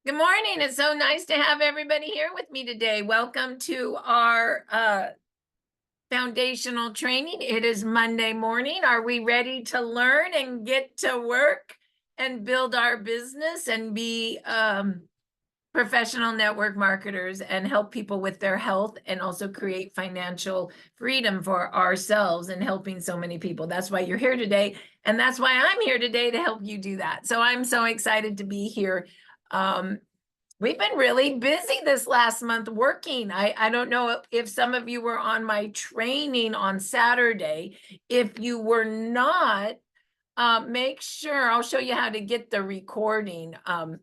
Good morning. It's so nice to have everybody here with me today. Welcome to our foundational training. It is Monday morning. Are we ready to learn and get to work and build our business and be professional network marketers and help people with their health and also create financial freedom for ourselves and helping so many people? That's why you're here today. And that's why I'm here today to help you do that. So I'm so excited to be here. We've been really busy this last month working. I don't know if some of you were on my training on Saturday. If you were not, make sure I'll show you how to get the recording. Don't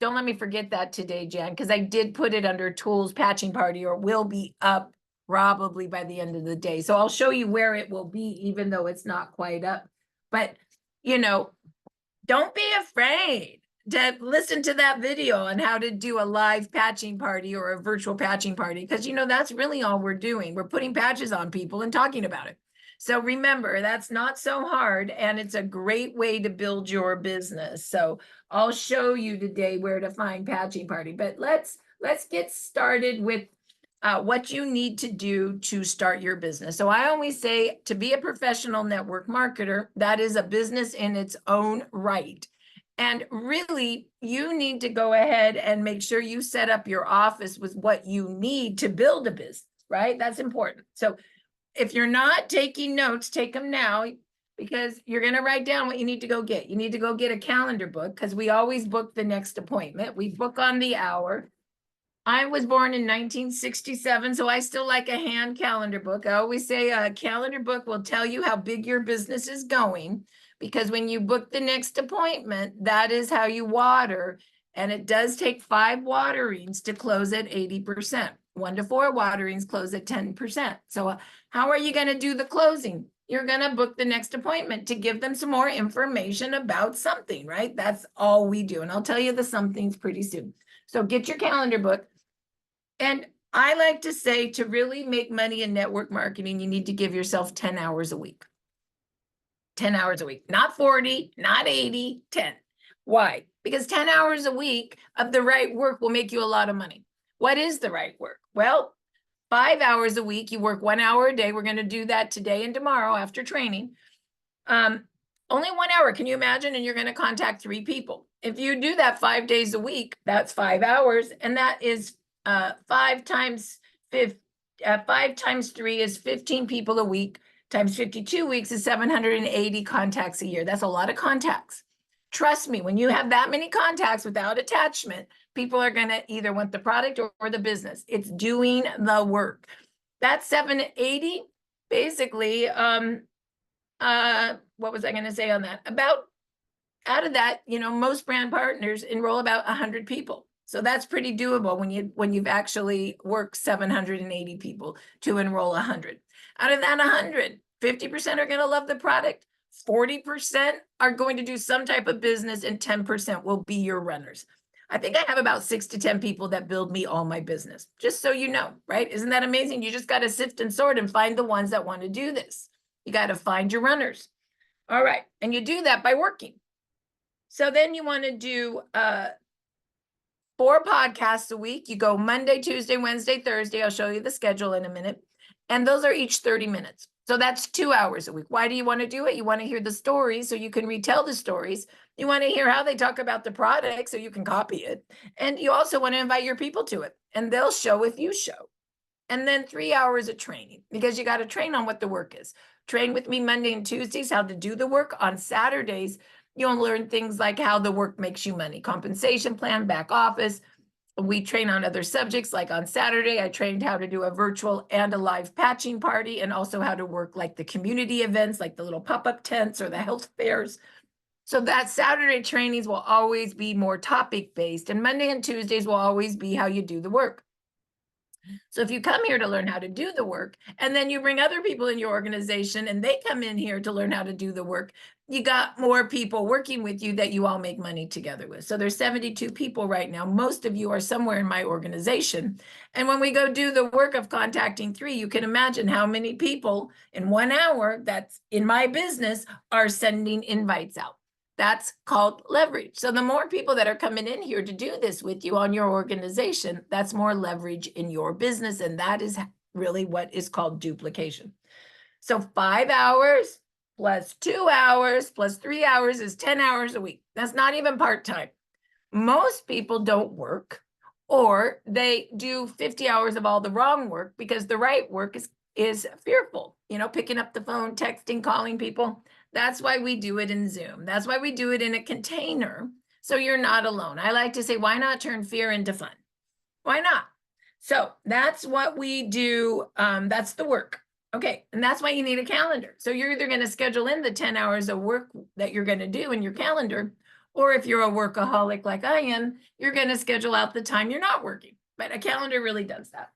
let me forget that today, Jan, because I did put it under tools patching party, or will be up probably by the end of the day. So I'll show you where it will be, even though it's not quite up. But, don't be afraid to listen to that video on how to do a live patching party or a virtual patching party, because that's really all we're doing. We're putting patches on people and talking about it. So remember, that's not so hard, and it's a great way to build your business. So I'll show you today where to find patching party, but let's get started with what you need to do to start your business. So I always say, to be a professional network marketer, that is a business in its own right. And really, you need to go ahead and make sure you set up your office with what you need to build a business, right? That's important. So if you're not taking notes, take them now, because you're going to write down what you need to go get. You need to go get a calendar book, because we always book the next appointment. We book on the hour. I was born in 1967, so I still like a hand calendar book. I always say a calendar book will tell you how big your business is going, because when you book the next appointment, that is how you water. And it does take 5 waterings to close at 80%. 1 to 4 waterings close at 10%. So how are you going to do the closing? You're going to book the next appointment to give them some more information about something, right? That's all we do. And I'll tell you the somethings pretty soon. So get your calendar book. And I like to say, to really make money in network marketing, you need to give yourself 10 hours a week. 10 hours a week, not 40, not 80, 10. Why? Because 10 hours a week of the right work will make you a lot of money. What is the right work? Well, 5 hours a week, you work 1 hour a day. We're going to do that today and tomorrow after training. Only 1 hour, can you imagine? And you're going to contact 3 people. If you do that 5 days a week, that's 5 hours. And that is 5 times 3 is 15 people a week, times 52 weeks is 780 contacts a year. That's a lot of contacts. Trust me, when you have that many contacts without attachment, people are going to either want the product or the business. It's doing the work. That's 780, basically. What was I going to say on that? About, out of that, most brand partners enroll about 100 people. So that's pretty doable when you've actually worked 780 people to enroll 100. Out of that 100, 50% are going to love the product, 40% are going to do some type of business, and 10% will be your runners. I think I have about 6 to 10 people that build me all my business, just so you know, right? Isn't that amazing? You just got to sift and sort and find the ones that want to do this. You got to find your runners. All right. And you do that by working. So then you want to do 4 podcasts a week. You go Monday, Tuesday, Wednesday, Thursday. I'll show you the schedule in a minute. And those are each 30 minutes. So that's 2 hours a week. Why do you want to do it? You want to hear the stories so you can retell the stories. You want to hear how they talk about the product so you can copy it. And you also want to invite your people to it. And they'll show if you show. And then 3 hours of training, because you got to train on what the work is. Train with me Monday and Tuesdays, how to do the work. On Saturdays, you'll learn things like how the work makes you money, compensation plan, back office. We train on other subjects. Like on Saturday, I trained how to do a virtual and a live patching party, and also how to work like the community events, like the little pop-up tents or the health fairs. So that Saturday trainings will always be more topic-based, and Monday and Tuesdays will always be how you do the work. So if you come here to learn how to do the work, and then you bring other people in your organization and they come in here to learn how to do the work, you got more people working with you that you all make money together with. So there's 72 people right now. Most of you are somewhere in my organization. And when we go do the work of contacting 3, you can imagine how many people in 1 hour that's in my business are sending invites out. That's called leverage. So the more people that are coming in here to do this with you on your organization, that's more leverage in your business. And that is really what is called duplication. So 5 hours plus 2 hours plus 3 hours is 10 hours a week. That's not even part-time. Most people don't work, or they do 50 hours of all the wrong work because the right work is fearful, picking up the phone, texting, calling people. That's why we do it in Zoom. That's why we do it in a container. So you're not alone. I like to say, why not turn fear into fun? Why not? So that's what we do. That's the work. Okay. And that's why you need a calendar. So you're either going to schedule in the 10 hours of work that you're going to do in your calendar, or if you're a workaholic like I am, you're going to schedule out the time you're not working. But a calendar really does that.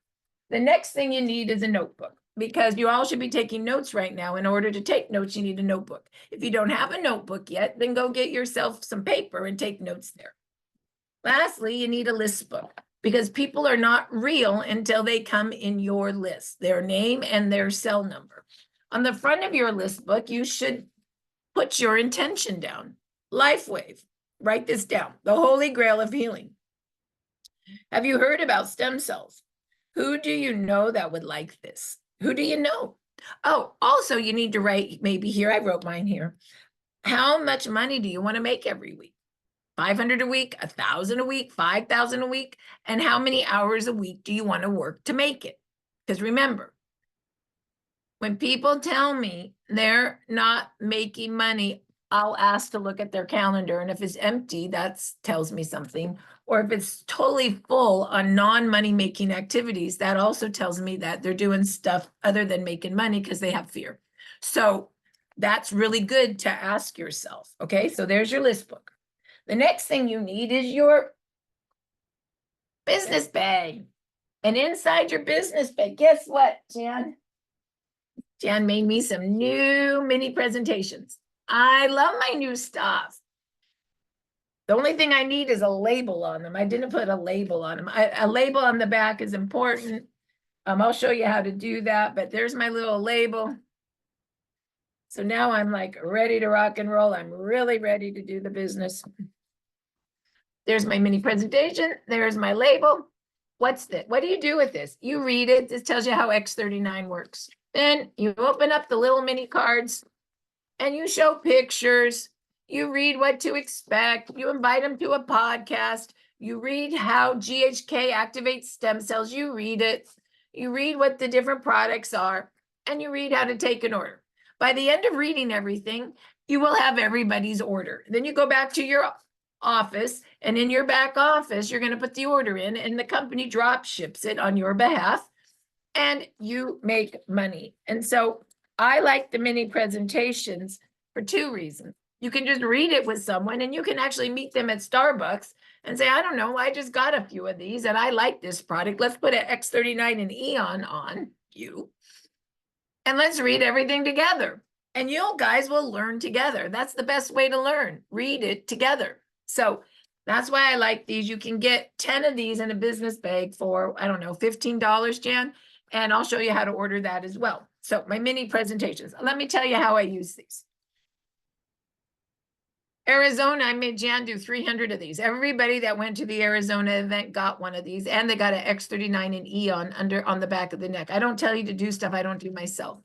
The next thing you need is a notebook, because you all should be taking notes right now. In order to take notes, you need a notebook. If you don't have a notebook yet, then go get yourself some paper and take notes there. Lastly, you need a list book, because people are not real until they come in your list, their name and their cell number. On the front of your list book, you should put your intention down. Lifewave, write this down, the holy grail of healing. Have you heard about stem cells? Who do you know that would like this? Who do you know? Oh, also you need to write, maybe here, I wrote mine here. How much money do you want to make every week? 500 a week, 1,000 a week, 5,000 a week? And how many hours a week do you want to work to make it? Because remember, when people tell me they're not making money, I'll ask to look at their calendar. And if it's empty, that tells me something. Or if it's totally full on non-money making activities, that also tells me that they're doing stuff other than making money because they have fear. So that's really good to ask yourself. Okay, so there's your list book. The next thing you need is your business bag. And inside your business bag, guess what, Jan? Jan made me some new mini presentations. I love my new stuff. The only thing I need is a label on them. I didn't put a label on them. A label on the back is important. I'll show you how to do that, but there's my little label. So now I'm like ready to rock and roll. I'm really ready to do the business. There's my mini presentation. There's my label. What's this? What do you do with this? You read it. This tells you how X39 works. Then you open up the little mini cards and you show pictures. You read what to expect. You invite them to a podcast. You read how GHK activates stem cells. You read it. You read what the different products are, and you read how to take an order. By the end of reading everything, you will have everybody's order. Then you go back to your office, and in your back office, you're going to put the order in, and the company drop ships it on your behalf, and you make money. And so I like the mini presentations for two reasons. You can just read it with someone, and you can actually meet them at Starbucks and say, I don't know, I just got a few of these and I like this product. Let's put an X39 and Eon on you, and let's read everything together. And you guys will learn together. That's the best way to learn. Read it together. So that's why I like these. You can get 10 of these in a business bag for, I don't know, $15, Jan. And I'll show you how to order that as well. So my mini presentations. Let me tell you how I use these. Arizona, I made Jan do 300 of these. Everybody that went to the Arizona event got one of these, and they got an X39 and Eon on the back of the neck. I don't tell you to do stuff I don't do myself.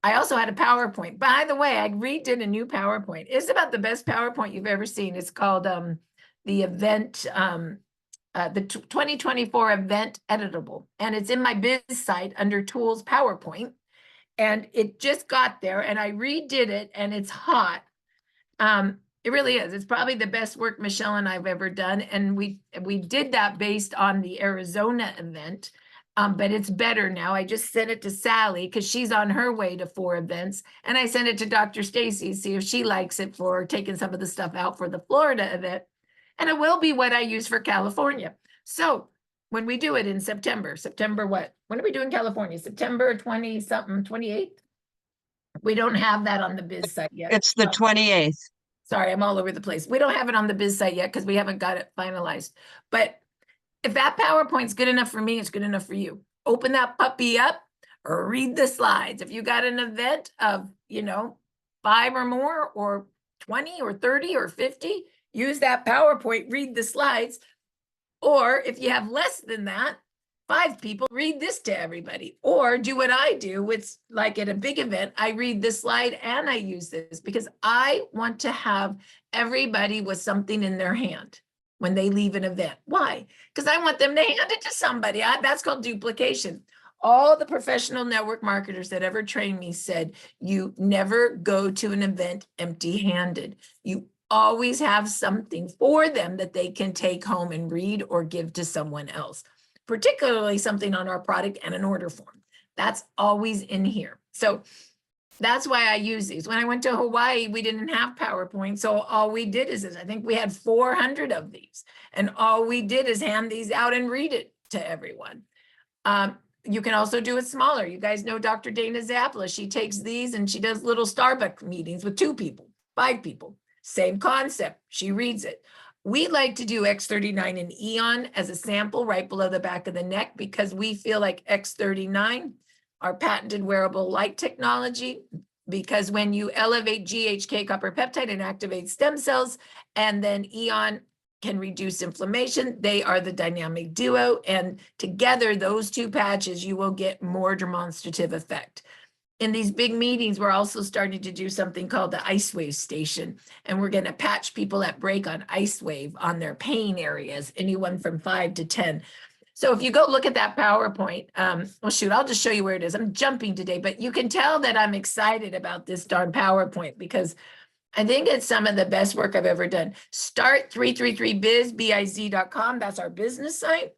I also had a PowerPoint. By the way, I redid a new PowerPoint. It's about the best PowerPoint you've ever seen. It's called the event, the 2024 event editable. And it's in my biz site under tools PowerPoint. And it just got there and I redid it and it's hot. It really is. It's probably the best work Michelle and I've ever done. And we did that based on the Arizona event. But it's better now. I just sent it to Sally because she's on her way to 4 events. And I sent it to Dr. Stacy, see if she likes it for taking some of the stuff out for the Florida event. And it will be what I use for California. So when we do it in September what? When are we doing California? September 20 something, 28th? We don't have that on the biz site yet. It's the 28th. Sorry, I'm all over the place. We don't have it on the biz site yet because we haven't got it finalized. But if that PowerPoint's good enough for me, it's good enough for you. Open that puppy up or read the slides. If you got an event of, 5 or more or 20 or 30 or 50, use that PowerPoint, read the slides. Or if you have less than that, 5 people, read this to everybody. Or do what I do. It's like at a big event, I read the slide and I use this because I want to have everybody with something in their hand when they leave an event. Why? Because I want them to hand it to somebody. That's called duplication. All the professional network marketers that ever trained me said, you never go to an event empty-handed. You always have something for them that they can take home and read or give to someone else, particularly something on our product and an order form. That's always in here. So that's why I use these. When I went to Hawaii, we didn't have PowerPoint. So all we did is this. I think we had 400 of these. And all we did is hand these out and read it to everyone. You can also do it smaller. You guys know Dr. Dana Zapla. She takes these and she does little Starbucks meetings with 2 people, 5 people. Same concept. She reads it. We like to do X39 and Eon as a sample right below the back of the neck because we feel like X39, our patented wearable light technology, because when you elevate GHK copper peptide and activate stem cells, and then Eon can reduce inflammation, they are the dynamic duo. And together, those 2 patches, you will get more demonstrative effect. In these big meetings, we're also starting to do something called the Icewave station. And we're going to patch people at break on Icewave on their pain areas, anyone from 5 to 10. So if you go look at that PowerPoint, well, shoot, I'll just show you where it is. I'm jumping today, but you can tell that I'm excited about this darn PowerPoint because I think it's some of the best work I've ever done. Start333biz.com. That's our business site.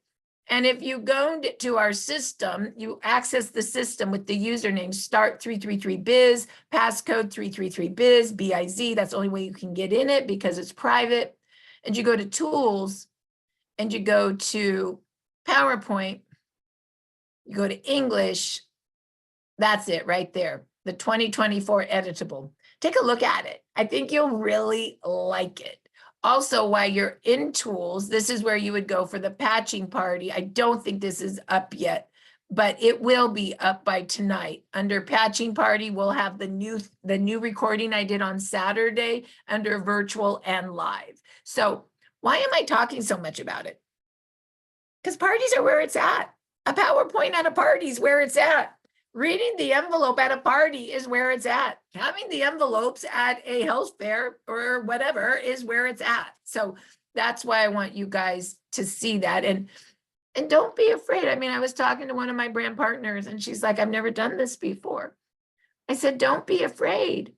And if you go to our system, you access the system with the username start333biz, passcode 333biz, BIZ. That's the only way you can get in it because it's private. And you go to tools and you go to PowerPoint, you go to English. That's it right there. The 2024 editable. Take a look at it. I think you'll really like it. Also, while you're in tools, this is where you would go for the patching party. I don't think this is up yet, but it will be up by tonight. Under patching party, we'll have the new recording I did on Saturday under virtual and live. So why am I talking so much about it? Because parties are where it's at. A PowerPoint at a party is where it's at. Reading the envelope at a party is where it's at. Having the envelopes at a health fair or whatever is where it's at. So that's why I want you guys to see that. And don't be afraid. I mean, I was talking to one of my brand partners and she's like, I've never done this before. I said, don't be afraid.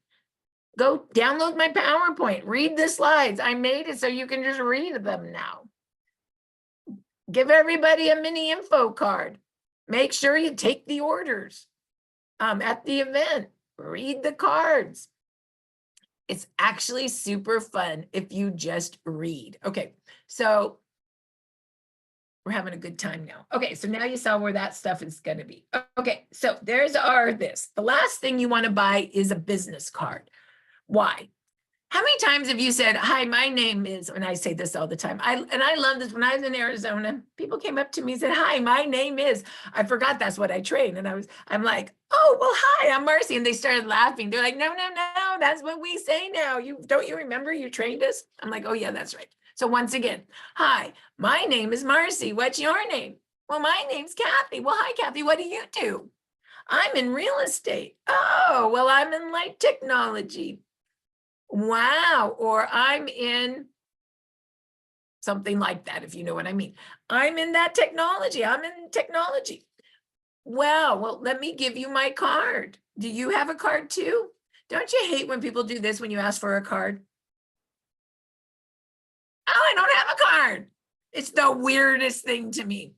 Go download my PowerPoint, read the slides. I made it so you can just read them now. Give everybody a mini info card. Make sure you take the orders at the event. Read the cards. It's actually super fun if you just read. Okay, so we're having a good time now. Okay, so now you saw where that stuff is going to be. Okay, so there's our this. The last thing you want to buy is a business card. Why? How many times have you said, hi, my name is, and I say this all the time. I love this. When I was in Arizona, people came up to me and said, hi, my name is, I forgot that's what I trained. And I'm like, oh, well, hi, I'm Marci. And they started laughing. They're like, no, that's what we say now. Don't you remember you trained us? I'm like, oh yeah, that's right. So once again, hi, my name is Marci. What's your name? Well, my name's Kathy. Well, hi, Kathy. What do you do? I'm in real estate. Oh, well, I'm in light technology. Wow. Or I'm in something like that, if you know what I mean. I'm in that technology. I'm in technology. Wow. Well, let me give you my card. Do you have a card too? Don't you hate when people do this when you ask for a card? Oh, I don't have a card. It's the weirdest thing to me.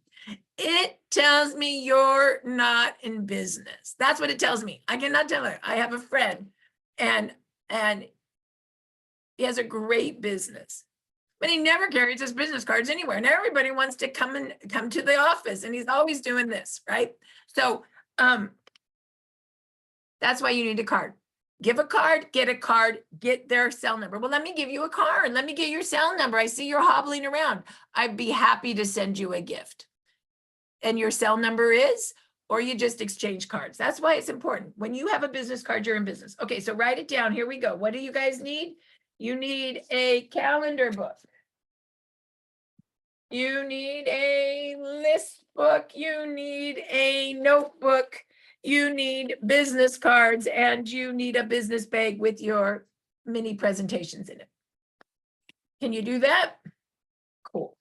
It tells me you're not in business. That's what it tells me. I cannot tell her. I have a friend and he has a great business, but he never carries his business cards anywhere. And everybody wants to come to the office and he's always doing this, right? So that's why you need a card. Give a card, get their cell number. Well, let me give you a card. Let me get your cell number. I see you're hobbling around. I'd be happy to send you a gift. And your cell number is or you just exchange cards. That's why it's important. When you have a business card, you're in business. Okay, so write it down. Here we go. What do you guys need? You need a calendar book. You need a list book. You need a notebook. You need business cards, and you need a business bag with your mini presentations in it. Can you do that? Cool.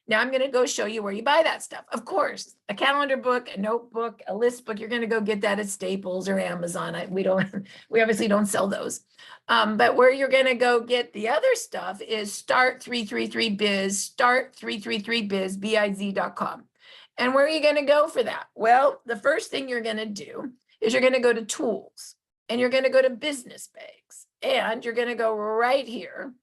Now I'm going to go show you where you buy that stuff. Of course, a calendar book, a notebook, a list book, you're going to go get that at Staples or Amazon. We obviously don't sell those. But where you're going to go get the other stuff is start333biz, start333biz, biz.com. And where are you going to go for that? Well, the first thing you're going to do is you're going to go to tools, and you're going to go to business bags, and you're going to go right here.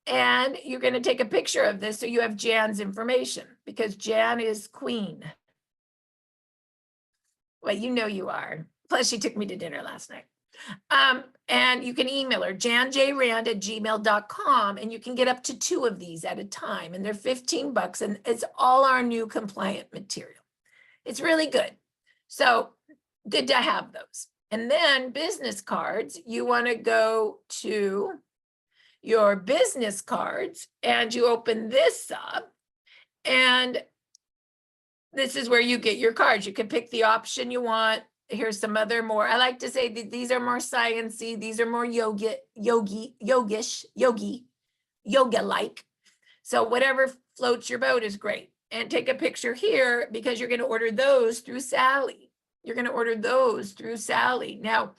And you're going to take a picture of this so you have Jan's information, because Jan is queen. Well, you know you are. Plus, she took me to dinner last night. And you can email her, janjrand@gmail.com, and you can get up to 2 of these at a time. And they're $15, and it's all our new compliant material. It's really good. So good to have those. And then business cards, you want to go to your business cards, and you open this up, and this is where you get your cards. You can pick the option you want. Here's some other more. I like to say that these are more sciencey. These are more yoga-like. So whatever floats your boat is great. And take a picture here, because you're going to order those through Sally. You're going to order those through Sally. Now,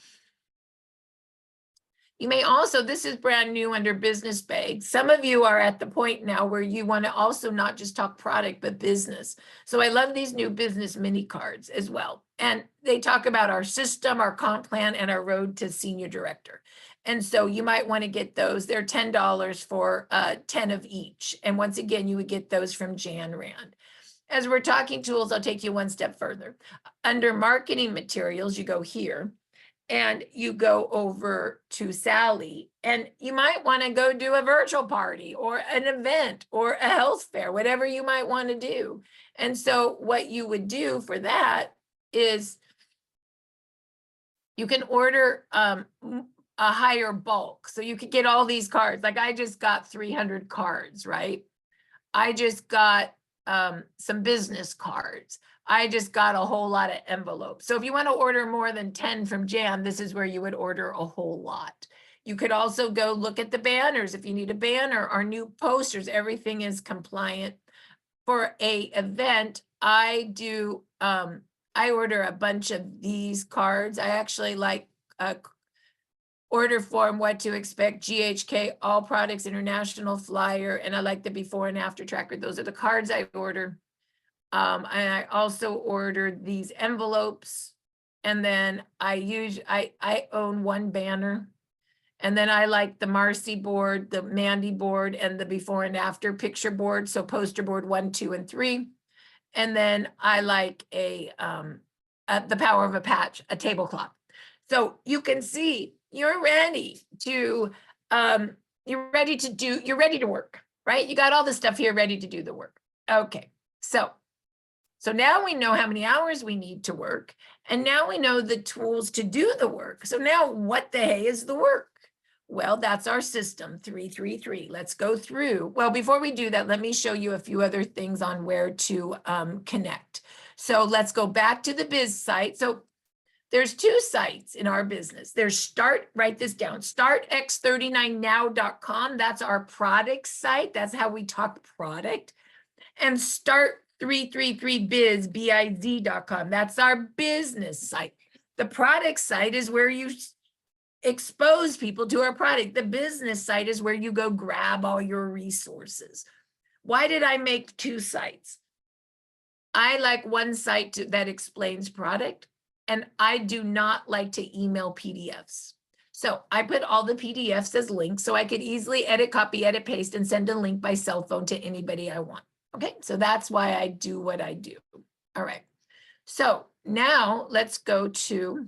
you may also, this is brand new under business bags. Some of you are at the point now where you want to also not just talk product, but business. So I love these new business mini cards as well. And they talk about our system, our comp plan, and our road to senior director. And so you might want to get those. They're $10 for 10 of each. And once again, you would get those from Jan Rand. As we're talking tools, I'll take you one step further. Under marketing materials, you go here. And you go over to Sally, and you might want to go do a virtual party or an event or a health fair, whatever you might want to do. And so what you would do for that is you can order a higher bulk. So you could get all these cards. Like I just got 300 cards, right? I just got some business cards. I just got a whole lot of envelopes. So if you want to order more than 10 from Jan, this is where you would order a whole lot. You could also go look at the banners. If you need a banner or new posters, everything is compliant. For a event, I order a bunch of these cards. I actually like order form, what to expect, GHK, all products, international flyer, and I like the before and after tracker. Those are the cards I order. And I also ordered these envelopes, and then I own one banner, and then I like the Marci board, the Mandy board, and the before and after picture board. So poster board 1, 2, and 3. And then I like the power of a patch, a tablecloth. So you can see you're ready to you're ready to work, right? You got all the stuff here ready to do the work. Okay, so now we know how many hours we need to work, and now we know the tools to do the work. So now what the hey is the work? Well, that's our system, 333. Let's go through. Well, before we do that, let me show you a few other things on where to connect. So let's go back to the biz site. So there's 2 sites in our business. There's write this down, startx39now.com. That's our product site. That's how we talk product. And start333biz, biz.com. That's our business site. The product site is where you expose people to our product. The business site is where you go grab all your resources. Why did I make 2 sites? I like one site that explains product, and I do not like to email PDFs. So I put all the PDFs as links so I could easily edit, copy, edit, paste, and send a link by cell phone to anybody I want. Okay, so that's why I do what I do. All right, so now let's go to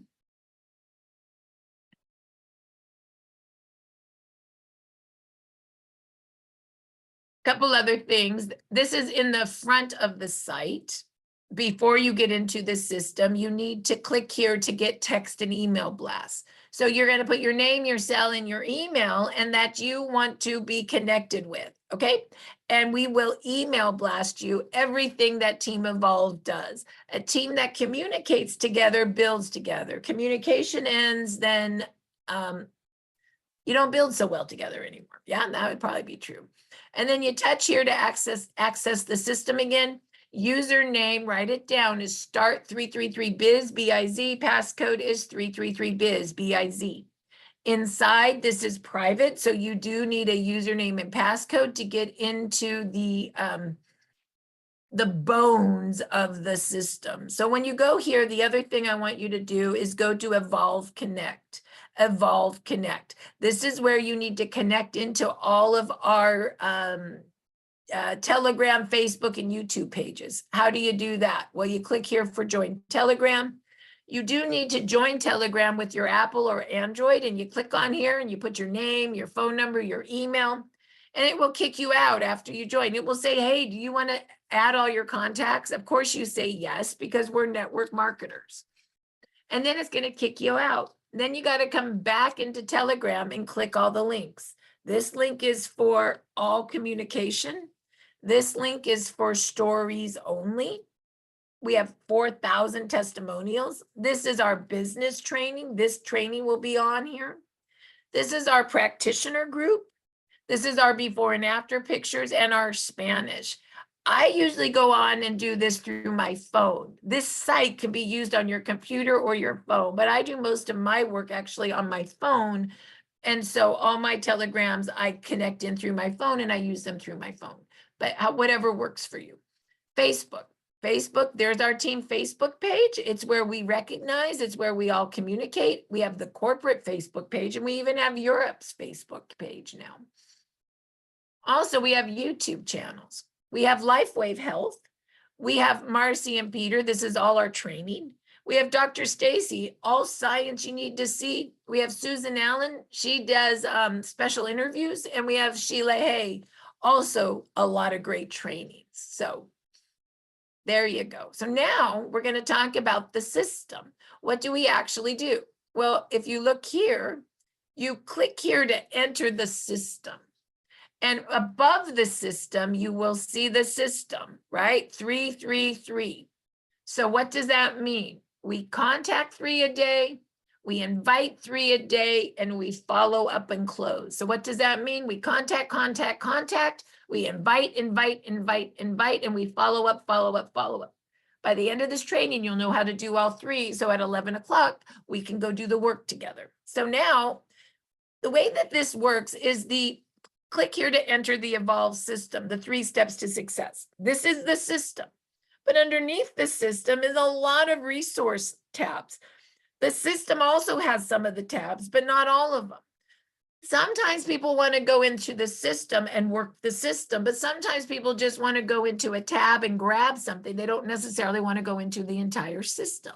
a couple other things. This is in the front of the site. before you get into the system, you need to click here to get text and email blasts. So you're going to put your name, your cell, and your email, and that you want to be connected with, okay? And we will email blast you everything that Team Evolve does. A team that communicates together builds together. Communication ends, then you don't build so well together anymore. Yeah, that would probably be true. And then you touch here to access the system again. Username, write it down, is start333biz, B-I-Z. Passcode is 333biz, B-I-Z. Inside, this is private, so you do need a username and passcode to get into the bones of the system. So when you go here, the other thing I want you to do is go to Evolve Connect. Evolve Connect. This is where you need to connect into all of our Telegram, Facebook, and YouTube pages. How do you do that? Well, you click here for Join Telegram. You do need to join Telegram with your Apple or Android, and you click on here and you put your name, your phone number, your email, and it will kick you out after you join. It will say, hey, do you want to add all your contacts? Of course you say yes, because we're network marketers. And then it's going to kick you out. Then you got to come back into Telegram and click all the links. This link is for all communication. This link is for stories only. We have 4,000 testimonials. This is our business training. This training will be on here. This is our practitioner group. This is our before and after pictures and our Spanish. I usually go on and do this through my phone. This site can be used on your computer or your phone, but I do most of my work actually on my phone. And so all my telegrams, I connect in through my phone and I use them through my phone, but whatever works for you. Facebook, there's our team Facebook page. It's where we recognize, it's where we all communicate. We have the corporate Facebook page, and we even have Europe's Facebook page now. Also, we have YouTube channels. We have Lifewave Health. We have Marci and Peter. This is all our training. We have Dr. Stacy, all science you need to see. We have Susan Allen. She does special interviews. And we have Sheila Hay, also a lot of great trainings. So there you go. So now we're going to talk about the system. What do we actually do? Well, if you look here, you click here to enter the system. And above the system, you will see the system, right? 333. So what does that mean? We contact 3 a day, we invite 3 a day, and we follow up and close. So what does that mean? We contact, we invite, and we follow up. By the end of this training, you'll know how to do all 3. So at 11 o'clock, we can go do the work together. So now, the way that this works is click here to enter the Evolve system, the 3 steps to success. This is the system. But underneath the system is a lot of resource tabs. The system also has some of the tabs, but not all of them. Sometimes people want to go into the system and work the system, but sometimes people just want to go into a tab and grab something. They don't necessarily want to go into the entire system.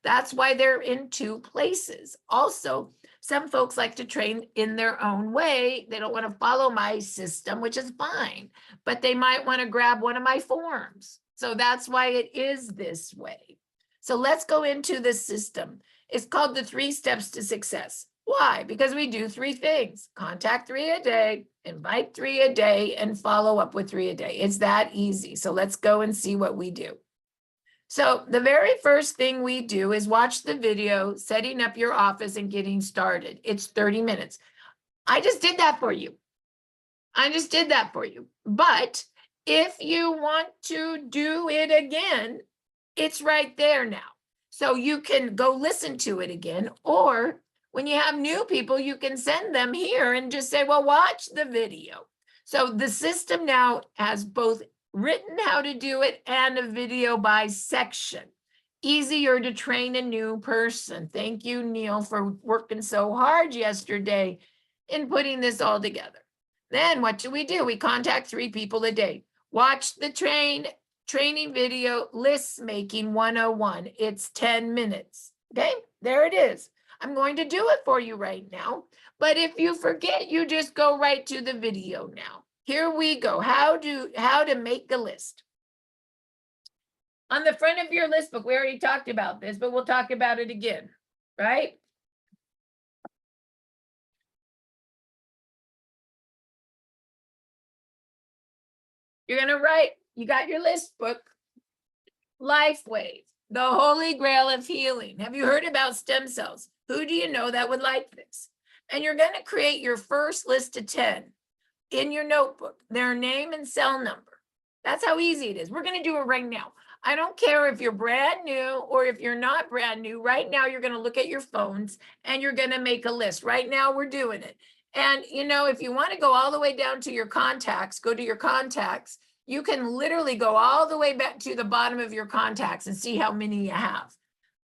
That's why they're in 2 places. Also, some folks like to train in their own way. They don't want to follow my system, which is fine, but they might want to grab one of my forms. So that's why it is this way. So let's go into the system. It's called the 3 steps to success. Why? Because we do 3 things: contact 3 a day, invite 3 a day, and follow up with 3 a day. It's that easy. So let's go and see what we do. So the very first thing we do is watch the video, setting up your office and getting started. It's 30 minutes. I just did that for you. But if you want to do it again, it's right there now. So you can go listen to it again, or when you have new people, you can send them here and just say, well, watch the video. So the system now has both written how to do it and a video by section. Easier to train a new person. Thank you, Neil, for working so hard yesterday in putting this all together. Then what do? We contact 3 people a day. Watch the training video, List Making 101. It's 10 minutes. Okay, there it is. I'm going to do it for you right now. But if you forget, you just go right to the video now. Here we go. How to make a list. On the front of your list book, we already talked about this, but we'll talk about it again, right? You're gonna write, you got your list book, Lifewave, the holy grail of healing. Have you heard about stem cells? Who do you know that would like this? And you're gonna create your first list of 10 in your notebook, their name and cell number. That's how easy it is. We're gonna do it right now. I don't care if you're brand new or if you're not brand new. Right now, you're gonna look at your phones and you're gonna make a list. Right now, we're doing it. And if you want to go all the way down to your contacts, go to your contacts. You can literally go all the way back to the bottom of your contacts and see how many you have.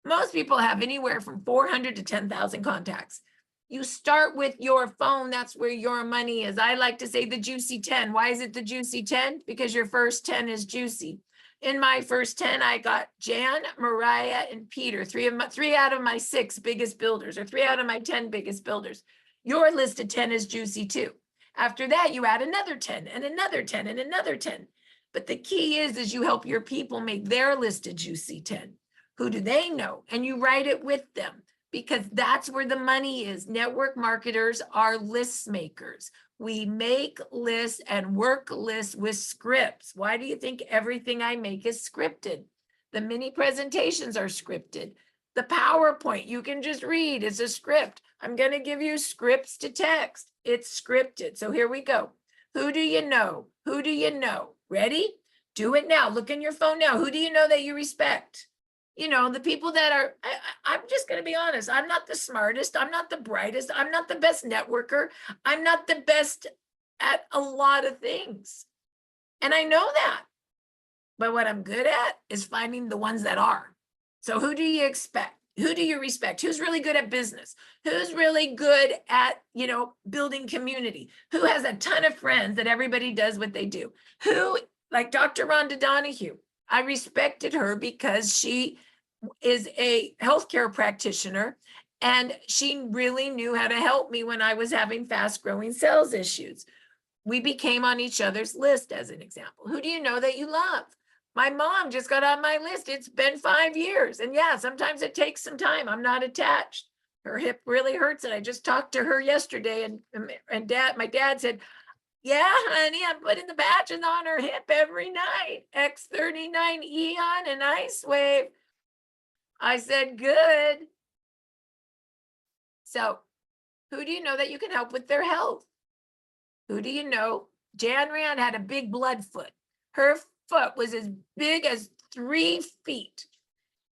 Most people have anywhere from 400 to 10,000 contacts. You start with your phone. That's where your money is. I like to say the juicy 10. Why is it the juicy 10? Because your first 10 is juicy. In my first 10, I got Jan, Mariah, and Peter, three out of my 6 biggest builders, or 3 out of my 10 biggest builders. Your list of 10 is juicy too. After that, you add another 10 and another 10 and another 10. But the key is you help your people make their list of juicy 10. Who do they know? And you write it with them, because that's where the money is. Network marketers are list makers. We make lists and work lists with scripts. Why do you think everything I make is scripted? The mini presentations are scripted. The PowerPoint you can just read is a script. I'm going to give you scripts to text. It's scripted. So here we go. Who do you know? Who do you know? Ready? Do it now. Look in your phone now. Who do you know that you respect? The people that are, I'm just going to be honest. I'm not the smartest. I'm not the brightest. I'm not the best networker. I'm not the best at a lot of things. And I know that. But what I'm good at is finding the ones that are. So who do you expect? Who do you respect? Who's really good at business? Who's really good at, building community? Who has a ton of friends that everybody does what they do? Who, like Dr. Rhonda Donahue, I respected her because she is a healthcare practitioner and she really knew how to help me when I was having fast growing sales issues. We became on each other's list, as an example. Who do you know that you love? My mom just got on my list. It's been 5 years. And yeah, sometimes it takes some time. I'm not attached. Her hip really hurts. And I just talked to her yesterday and my dad said, yeah, honey, I'm putting the patches on her hip every night. X39 Eon and Icewave. I said, good. So who do you know that you can help with their health? Who do you know? Jan Rand had a big blood foot. Her foot was as big as 3 feet.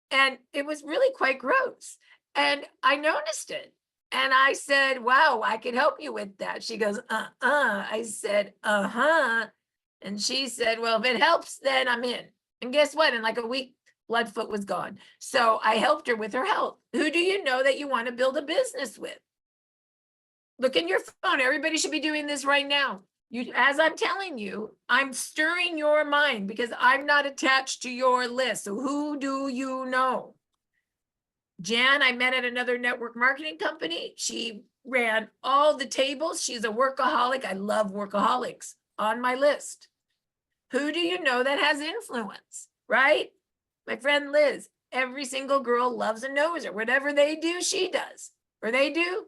And it was really quite gross. And I noticed it. And I said, wow, I could help you with that. She goes, I said, And she said, well, if it helps, then I'm in. And guess what? In like a week, bloodfoot was gone. So I helped her with her health. Who do you know that you want to build a business with? Look in your phone. Everybody should be doing this right now. As I'm telling you, I'm stirring your mind because I'm not attached to your list. So who do you know? Jan, I met at another network marketing company. She ran all the tables. She's a workaholic. I love workaholics on my list. Who do you know that has influence, right? My friend Liz, every single girl loves a noser. Whatever they do, she does. Or they do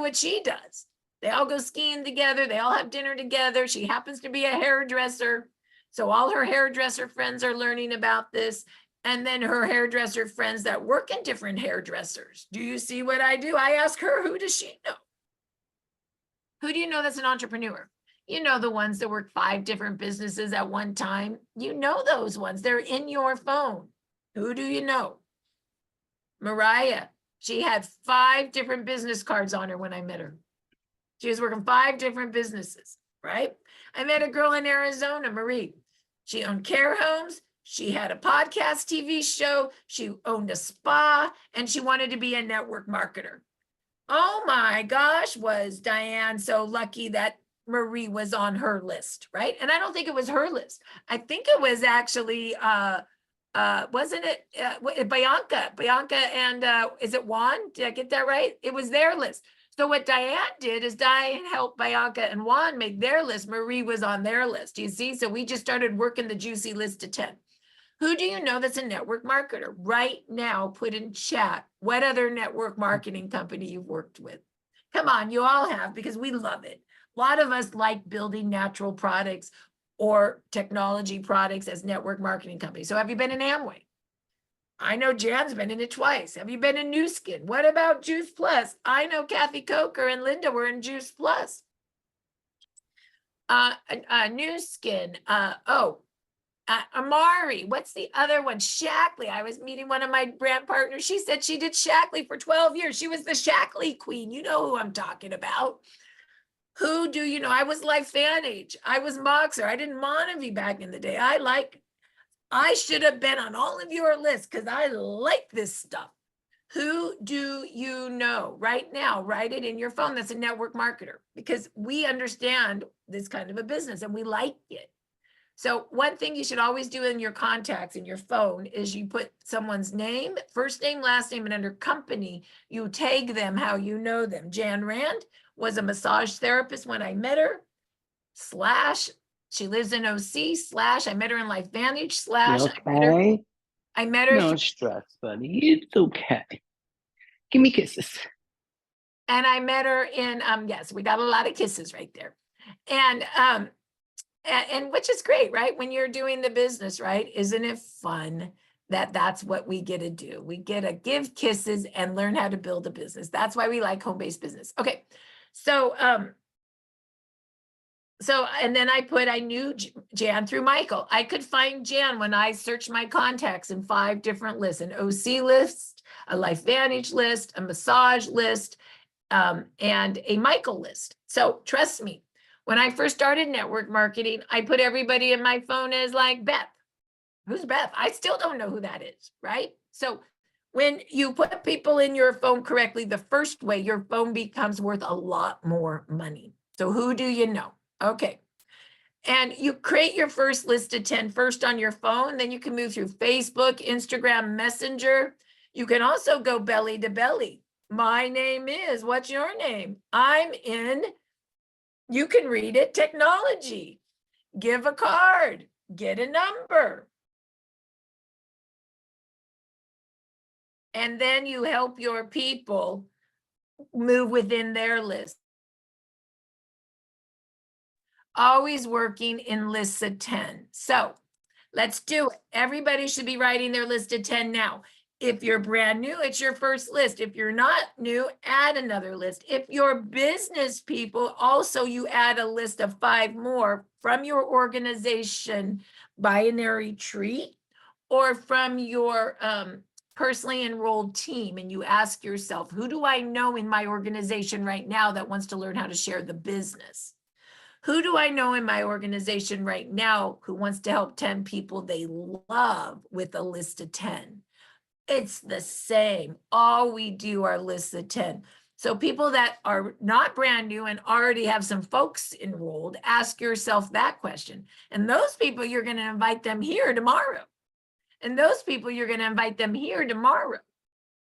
what she does. They all go skiing together. They all have dinner together. She happens to be a hairdresser. So all her hairdresser friends are learning about this. And then her hairdresser friends that work in different hairdressers. Do you see what I do? I ask her, who does she know? Who do you know that's an entrepreneur? You know the ones that work 5 different businesses at one time. You know those ones. They're in your phone. Who do you know? Mariah, she had 5 different business cards on her when I met her. She was working 5 different businesses, right? I met a girl in Arizona, Marie. She owned care homes. She had a podcast TV show. She owned a spa, and she wanted to be a network marketer. Oh my gosh, was Diane so lucky that Marie was on her list, right? And I don't think it was her list. I think it was actually, wasn't it Bianca? Bianca and is it Juan? Did I get that right? It was their list. So what Diane did is Diane helped Bianca and Juan make their list. Marie was on their list. You see? So we just started working the juicy list of 10. Who do you know that's a network marketer? Right now, put in chat what other network marketing company you've worked with. Come on, you all have, because we love it. A lot of us like building natural products or technology products as network marketing companies. So have you been in Amway? I know Jan's been in it twice. Have you been in New Skin? What about Juice Plus? I know Kathy Coker and Linda were in Juice Plus. New Skin. Amari, what's the other one? Shackley. I was meeting one of my brand partners. She said she did Shackley for 12 years. She was the Shackley queen. You know who I'm talking about. Who do you know? I was LifeVantage. I was Moxer. I didn't Monavie back in the day. I should have been on all of your lists because I like this stuff. Who do you know right now? Write it in your phone. That's a network marketer, because we understand this kind of a business and we like it. So one thing you should always do in your contacts in your phone is you put someone's name, first name, last name, and under company, you tag them how you know them. Jan Rand was a massage therapist when I met her, / she lives in OC, / I met her in LifeVantage, / I met her. No stress, buddy. It's okay. Give me kisses. And I met her in, yes, we got a lot of kisses right there. And which is great, right? When you're doing the business, right? Isn't it fun that that's what we get to do? We get to give kisses and learn how to build a business. That's why we like home-based business. Okay. So, and then I knew Jan through Michael. I could find Jan when I searched my contacts in 5 different lists, an OC list, a LifeVantage list, a massage list, and a Michael list. So trust me, when I first started network marketing, I put everybody in my phone as like Beth. Who's Beth? I still don't know who that is, right? So when you put people in your phone correctly, the first way, your phone becomes worth a lot more money. So who do you know? Okay. And you create your first list of 10 first on your phone. Then you can move through Facebook, Instagram, Messenger. You can also go belly to belly. My name is, what's your name? I'm in, you can read it, technology. Give a card, get a number. And then you help your people move within their list. Always working in lists of 10. So let's do it. Everybody should be writing their list of 10 now. If you're brand new, it's your first list. If you're not new, add another list. If you're business people, also you add a list of 5 more from your organization binary tree or from your personally enrolled team. And you ask yourself, who do I know in my organization right now that wants to learn how to share the business? Who do I know in my organization right now who wants to help 10 people they love with a list of 10? It's the same. All we do are lists of 10. So people that are not brand new and already have some folks enrolled, ask yourself that question. And those people, you're going to invite them here tomorrow. And those people, you're going to invite them here tomorrow.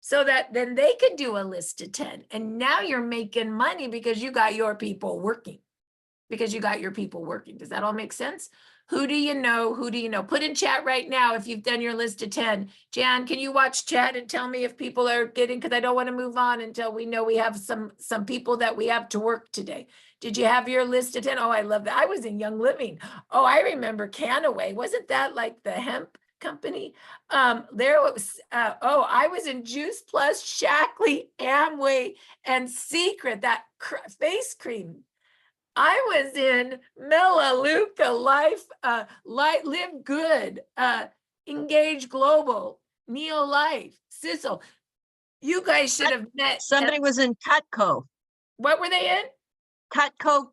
So that then they could do a list of 10. And now you're making money because you got your people working. Does that all make sense? Who do you know? Who do you know? Put in chat right now if you've done your list of 10. Jan, can you watch chat and tell me if people are getting, because I don't want to move on until we know we have some people that we have to work today. Did you have your list of 10? Oh, I love that. I was in Young Living. Oh, I remember Canaway. Wasn't that like the hemp company? There was, I was in Juice Plus, Shackley, Amway, and Secret, that face cream. I was in Melaleuca, Live Good, Engage Global, Neo Life, Sissel. You guys should have met. Somebody was in Cutco. What were they in? Cutco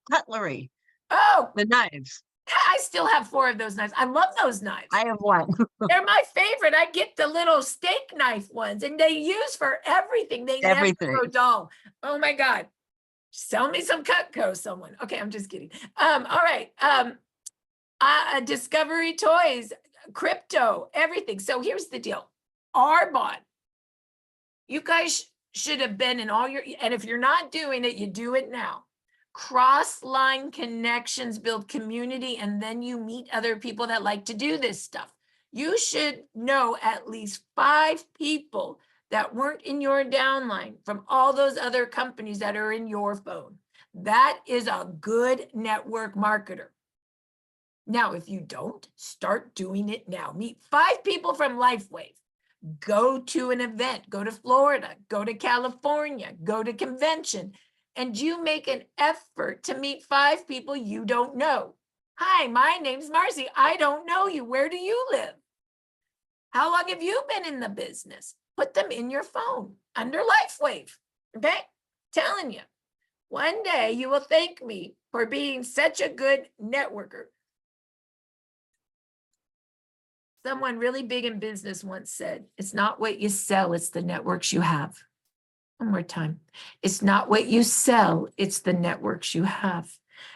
cutlery. Oh, the knives. I still have 4 of those knives. I love those knives. I have 1. They're my favorite. I get the little steak knife ones, and they use for everything. They never go dull. Oh my God. Sell me some Cutco, someone. Okay, I'm just kidding. All right. Discovery Toys, crypto, everything. So here's the deal. Arbonne. You guys should have been in all your, and if you're not doing it, you do it now. Cross-line connections build community, and then you meet other people that like to do this stuff. You should know at least 5 people that weren't in your downline from all those other companies that are in your phone. That is a good network marketer. Now, if you don't, start doing it now. Meet 5 people from Lifewave. Go to an event, go to Florida, go to California, go to convention, and you make an effort to meet 5 people you don't know. Hi, my name's Marci. I don't know you. Where do you live? How long have you been in the business? Put them in your phone under Lifewave, okay? Telling you, one day you will thank me for being such a good networker. Someone really big in business once said, it's not what you sell, it's the networks you have. One more time. It's not what you sell, it's the networks you have.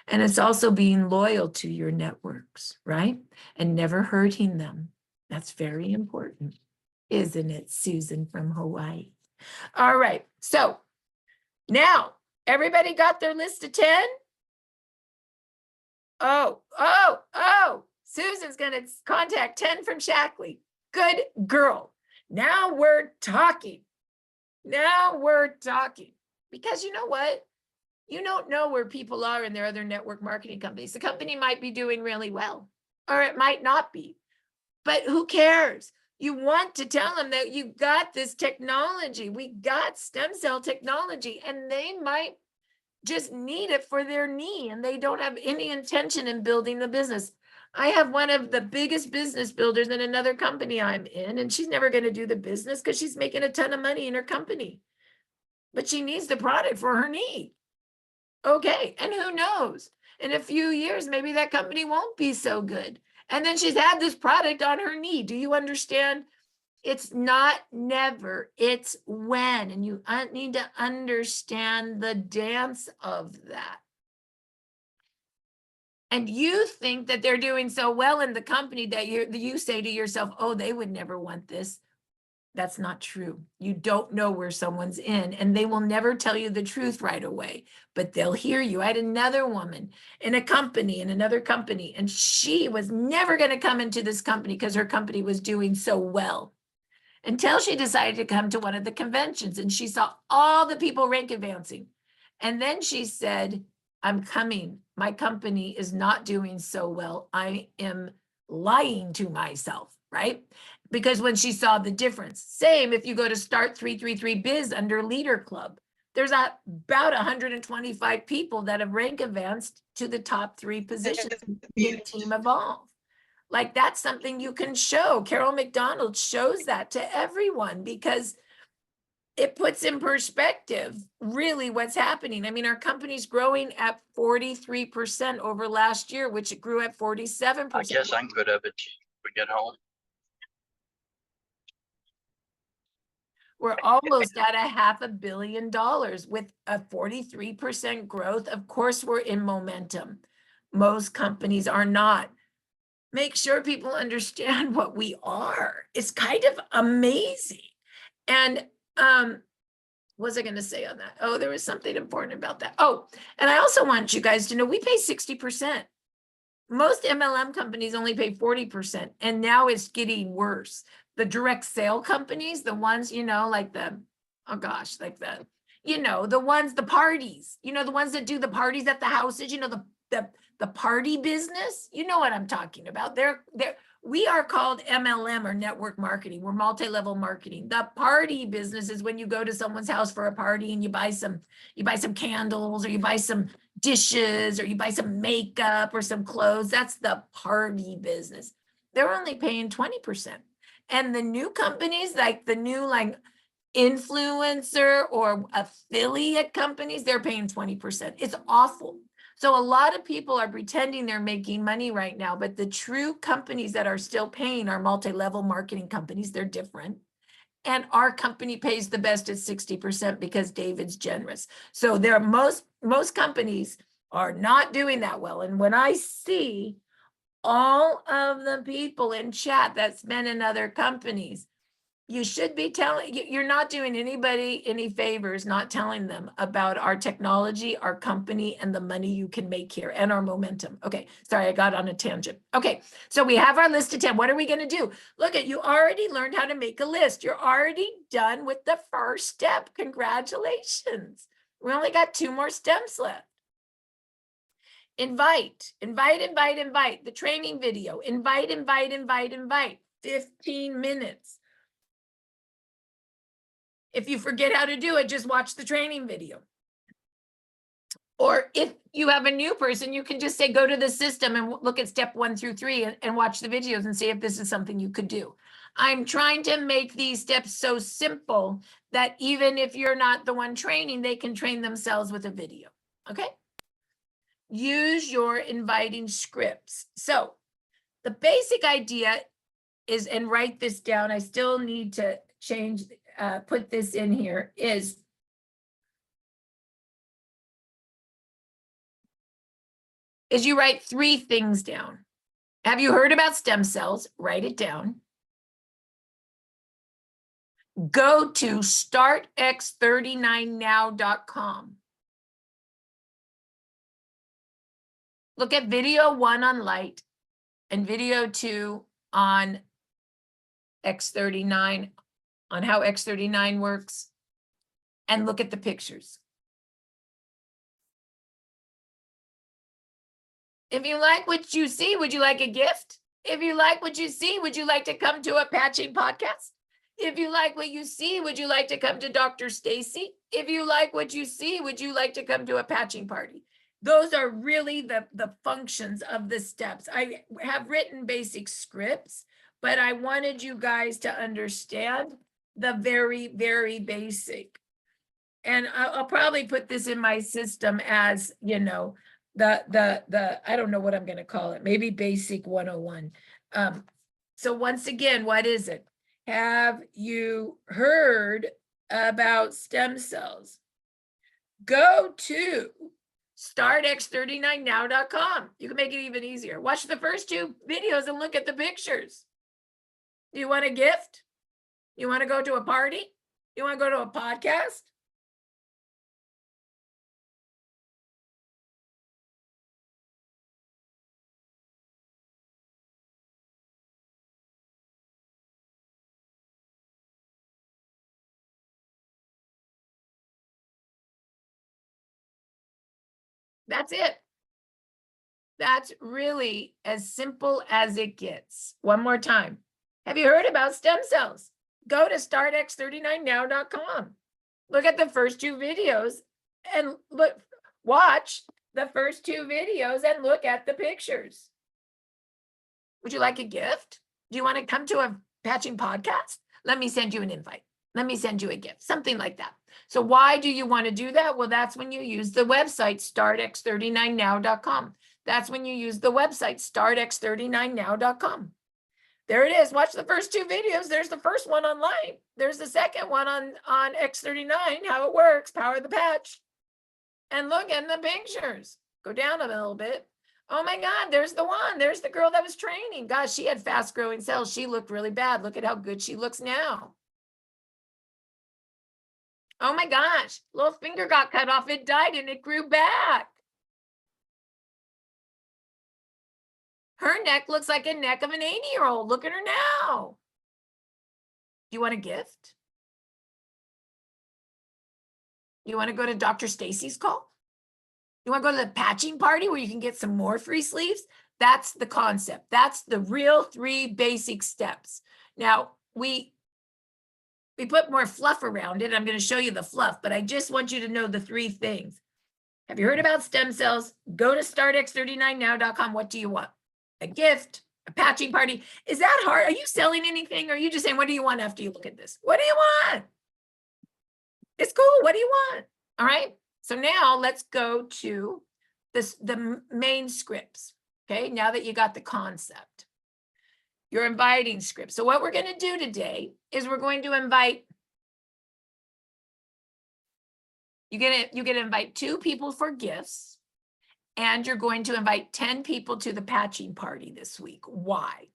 And it's also being loyal to your networks, right? And never hurting them. That's very important, isn't it, Susan from Hawaii? All right, so now everybody got their list of 10? Oh, Susan's gonna contact 10 from Shackley. Good girl. Now we're talking. Now we're talking. Because you know what? You don't know where people are in their other network marketing companies. The company might be doing really well, or it might not be. But who cares? You want to tell them that you got this technology. We got stem cell technology, and they might just need it for their knee, and they don't have any intention in building the business. I have one of the biggest business builders in another company I'm in, and she's never going to do the business because she's making a ton of money in her company. But she needs the product for her knee. Okay, and who knows? In a few years, maybe that company won't be so good. And then she's had this product on her knee. Do you understand? It's not never, it's when. And you need to understand the dance of that. And you think that they're doing so well in the company that you say to yourself, oh, they would never want this. That's not true. You don't know where someone's in, and they will never tell you the truth right away, but they'll hear you. I had another woman in another company, and she was never going to come into this company because her company was doing so well until she decided to come to one of the conventions, and she saw all the people rank advancing. And then she said, I'm coming. My company is not doing so well. I am lying to myself, right? Because when she saw the difference, same if you go to Start 333 Biz under Leader Club, there's about 125 people that have rank advanced to the top 3 positions in Team Evolve. Like, that's something you can show. Carol McDonald shows that to everyone because it puts in perspective really what's happening. I mean, our company's growing at 43% over last year, which it grew at 47%. I guess I'm good at it. We get home. We're almost at $500 million with a 43% growth. Of course, we're in momentum. Most companies are not. Make sure people understand what we are. It's kind of amazing. And what was I going to say on that? Oh, there was something important about that. Oh, and I also want you guys to know we pay 60%. Most MLM companies only pay 40%, and now it's getting worse. The direct sale companies, the ones, like the, oh gosh, like the, the ones, the parties, the ones that do the parties at the houses, the party business, you know what I'm talking about. We are called MLM or network marketing. We're multi-level marketing. The party business is when you go to someone's house for a party and you buy some candles, or you buy some dishes, or you buy some makeup or some clothes. That's the party business. They're only paying 20%. And the new companies, like the new influencer or affiliate companies, they're paying 20%. It's awful. So a lot of people are pretending they're making money right now, but the true companies that are still paying are multi-level marketing companies. They're different. And our company pays the best at 60% because David's generous. So most companies are not doing that well. And when I see all of the people in chat that's been in other companies, you should be telling, you're not doing anybody any favors, not telling them about our technology, our company, and the money you can make here and our momentum. Okay, sorry, I got on a tangent. Okay, so we have our list of 10. What are we going to do? Look at, you already learned how to make a list. You're already done with the first step. Congratulations. We only got 2 more steps left. Invite. The training video. Invite. 15 minutes. If you forget how to do it, just watch the training video. Or if you have a new person, you can just say, go to the system and look at step 1 through 3 and watch the videos and see if this is something you could do. I'm trying to make these steps so simple that even if you're not the one training, they can train themselves with a video. Okay? Use your inviting scripts. So the basic idea is, and write this down, I still need to change, put this in here, is you write 3 things down. Have you heard about stem cells? Write it down. Go to startx39now.com. Look at video 1 on light and video 2 on X39, on how X39 works, and look at the pictures. If you like what you see, would you like a gift? If you like what you see, would you like to come to a patching podcast? If you like what you see, would you like to come to Dr. Stacy? If you like what you see, would you like to come to a patching party? Those are really the functions of the steps. I have written basic scripts, but I wanted you guys to understand the very, very basic. And I'll probably put this in my system as, you know, the I don't know what I'm going to call it, maybe basic 101. So once again, what is it? Have you heard about stem cells? Go to startx39now.com. You can make it even easier. Watch the first 2 videos and look at the pictures. Do you want a gift? You want to go to a party? You want to go to a podcast? That's it. That's really as simple as it gets. One more time. Have you heard about stem cells? Go to startx39now.com. Look at the first 2 videos and watch the first 2 videos and look at the pictures. Would you like a gift? Do you want to come to a patching podcast? Let me send you an invite. Let me send you a gift, something like that. So why do you want to do that? Well, that's when you use the website startx39now.com. That's when you use the website startx39now.com. There it is. Watch the first 2 videos. There's the first one online. There's the second one on X39, how it works, power the patch. And look at the pictures. Go down a little bit. Oh my God, there's the one. There's the girl that was training. Gosh, she had fast growing cells. She looked really bad. Look at how good she looks now. Oh my gosh, little finger got cut off. It died and it grew back. Her neck looks like a neck of an 80-year-old. Look at her now. Do you want a gift? You want to go to Dr. Stacy's call? You want to go to the patching party where you can get some more free sleeves? That's the concept. That's the real 3 basic steps. Now, we put more fluff around it. I'm going to show you the fluff, but I just want you to know the 3 things. Have you heard about stem cells? Go to startx39now.com. What do you want? A gift, a patching party. Is that hard? Are you selling anything? Or are you just saying, what do you want after you look at this? What do you want? It's cool. What do you want? All right. So now let's go to the main scripts. Okay. Now that you got the concept, your inviting script. So what we're going to do today is we're going to invite, you're going to invite 2 people for gifts, and you're going to invite 10 people to the patching party this week. Why?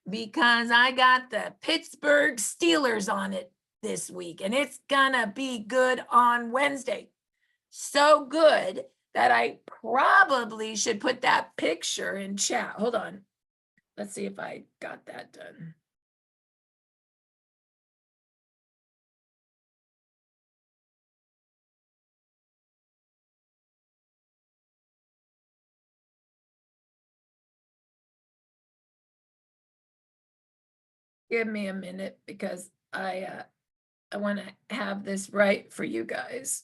because I got the Pittsburgh Steelers on it this week, and it's gonna be good on Wednesday. So good that I probably should put that picture in chat. Hold on. Let's see if I got that done. Give me a minute because I want to have this right for you guys.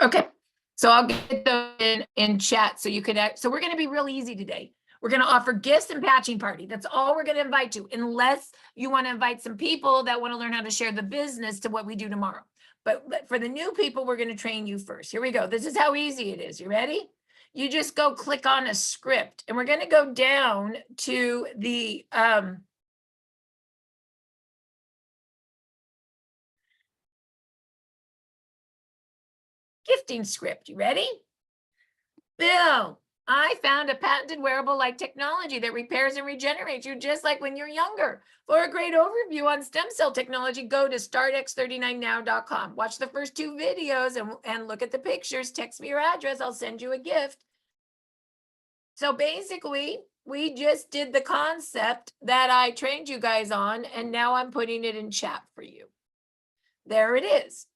Okay, so I'll get those in chat so you could act. So we're going to be real easy today. We're going to offer gifts and patching party. That's all we're going to invite you, unless you want to invite some people that want to learn how to share the business to what we do tomorrow. But for the new people, we're going to train you first. Here we go. This is how easy it is. You ready? You just go click on a script, and we're going to go down to the gifting script. You ready? Bill, I found a patented wearable like technology that repairs and regenerates you just like when you're younger. For a great overview on stem cell technology, go to startx39now.com. Watch the first 2 videos and look at the pictures. Text me your address. I'll send you a gift. So basically, we just did the concept that I trained you guys on, and now I'm putting it in chat for you. There it is.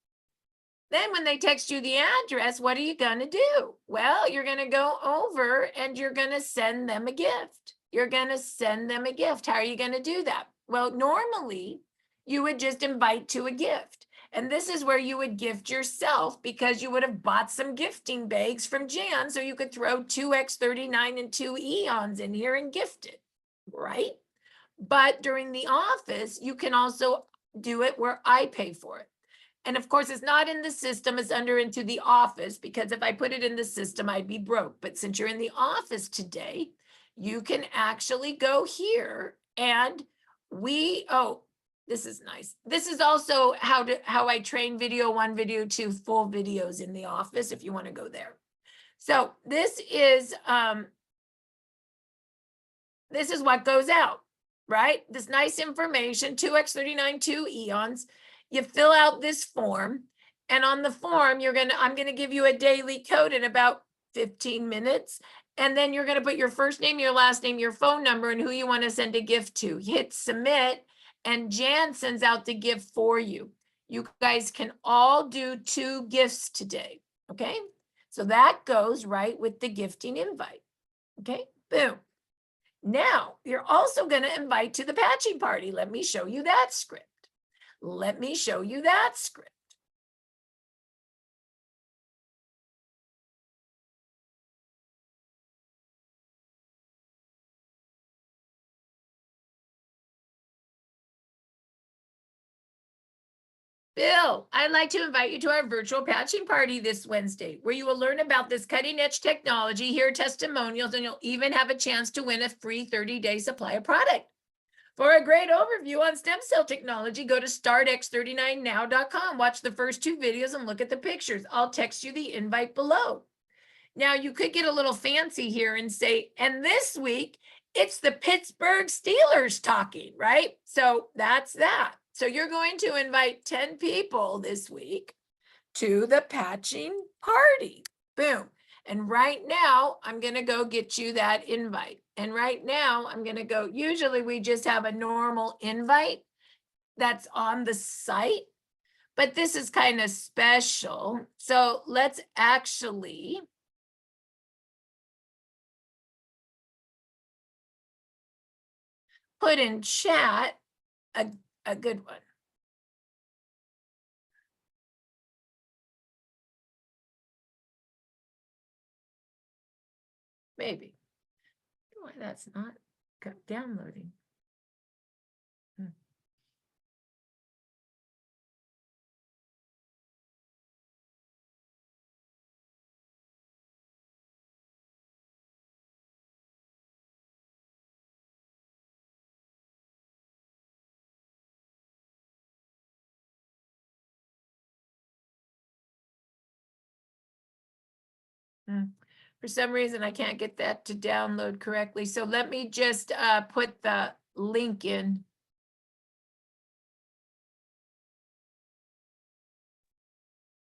Then when they text you the address, what are you going to do? Well, you're going to go over and you're going to send them a gift. You're going to send them a gift. How are you going to do that? Well, normally you would just invite to a gift. And this is where you would gift yourself, because you would have bought some gifting bags from Jan, so you could throw 2x39 and 2 eons in here and gift it, right? But during the office, you can also do it where I pay for it. And of course, it's not in the system, it's under into the office, because if I put it in the system, I'd be broke. But since you're in the office today, you can actually go here and this is nice. This is also how I train video 1, video 2, full videos in the office if you want to go there. So this is what goes out, right? This nice information, 2x39, 2 eons. You fill out this form, and on the form, I'm gonna give you a daily code in about 15 minutes. And then you're gonna put your first name, your last name, your phone number, and who you want to send a gift to. Hit submit, and Jan sends out the gift for you. You guys can all do 2 gifts today, okay? So that goes right with the gifting invite, okay? Boom. Now, you're also going to invite to the patching party. Let me show you that script. Let me show you that script. Bill, I'd like to invite you to our virtual patching party this Wednesday, where you will learn about this cutting edge technology, hear testimonials, and you'll even have a chance to win a free 30-day supply of product. For a great overview on stem cell technology, go to startx39now.com. Watch the first 2 videos and look at the pictures. I'll text you the invite below. Now, you could get a little fancy here and say, and this week, it's the Pittsburgh Steelers talking, right? So that's that. So you're going to invite 10 people this week to the patching party. Boom. And right now, I'm going to go get you that invite. And right now, I'm going to go, usually we just have a normal invite that's on the site, but this is kind of special. So let's actually put in chat a good one. maybe. Why that's not downloading. For some reason, I can't get that to download correctly. So let me just put the link in.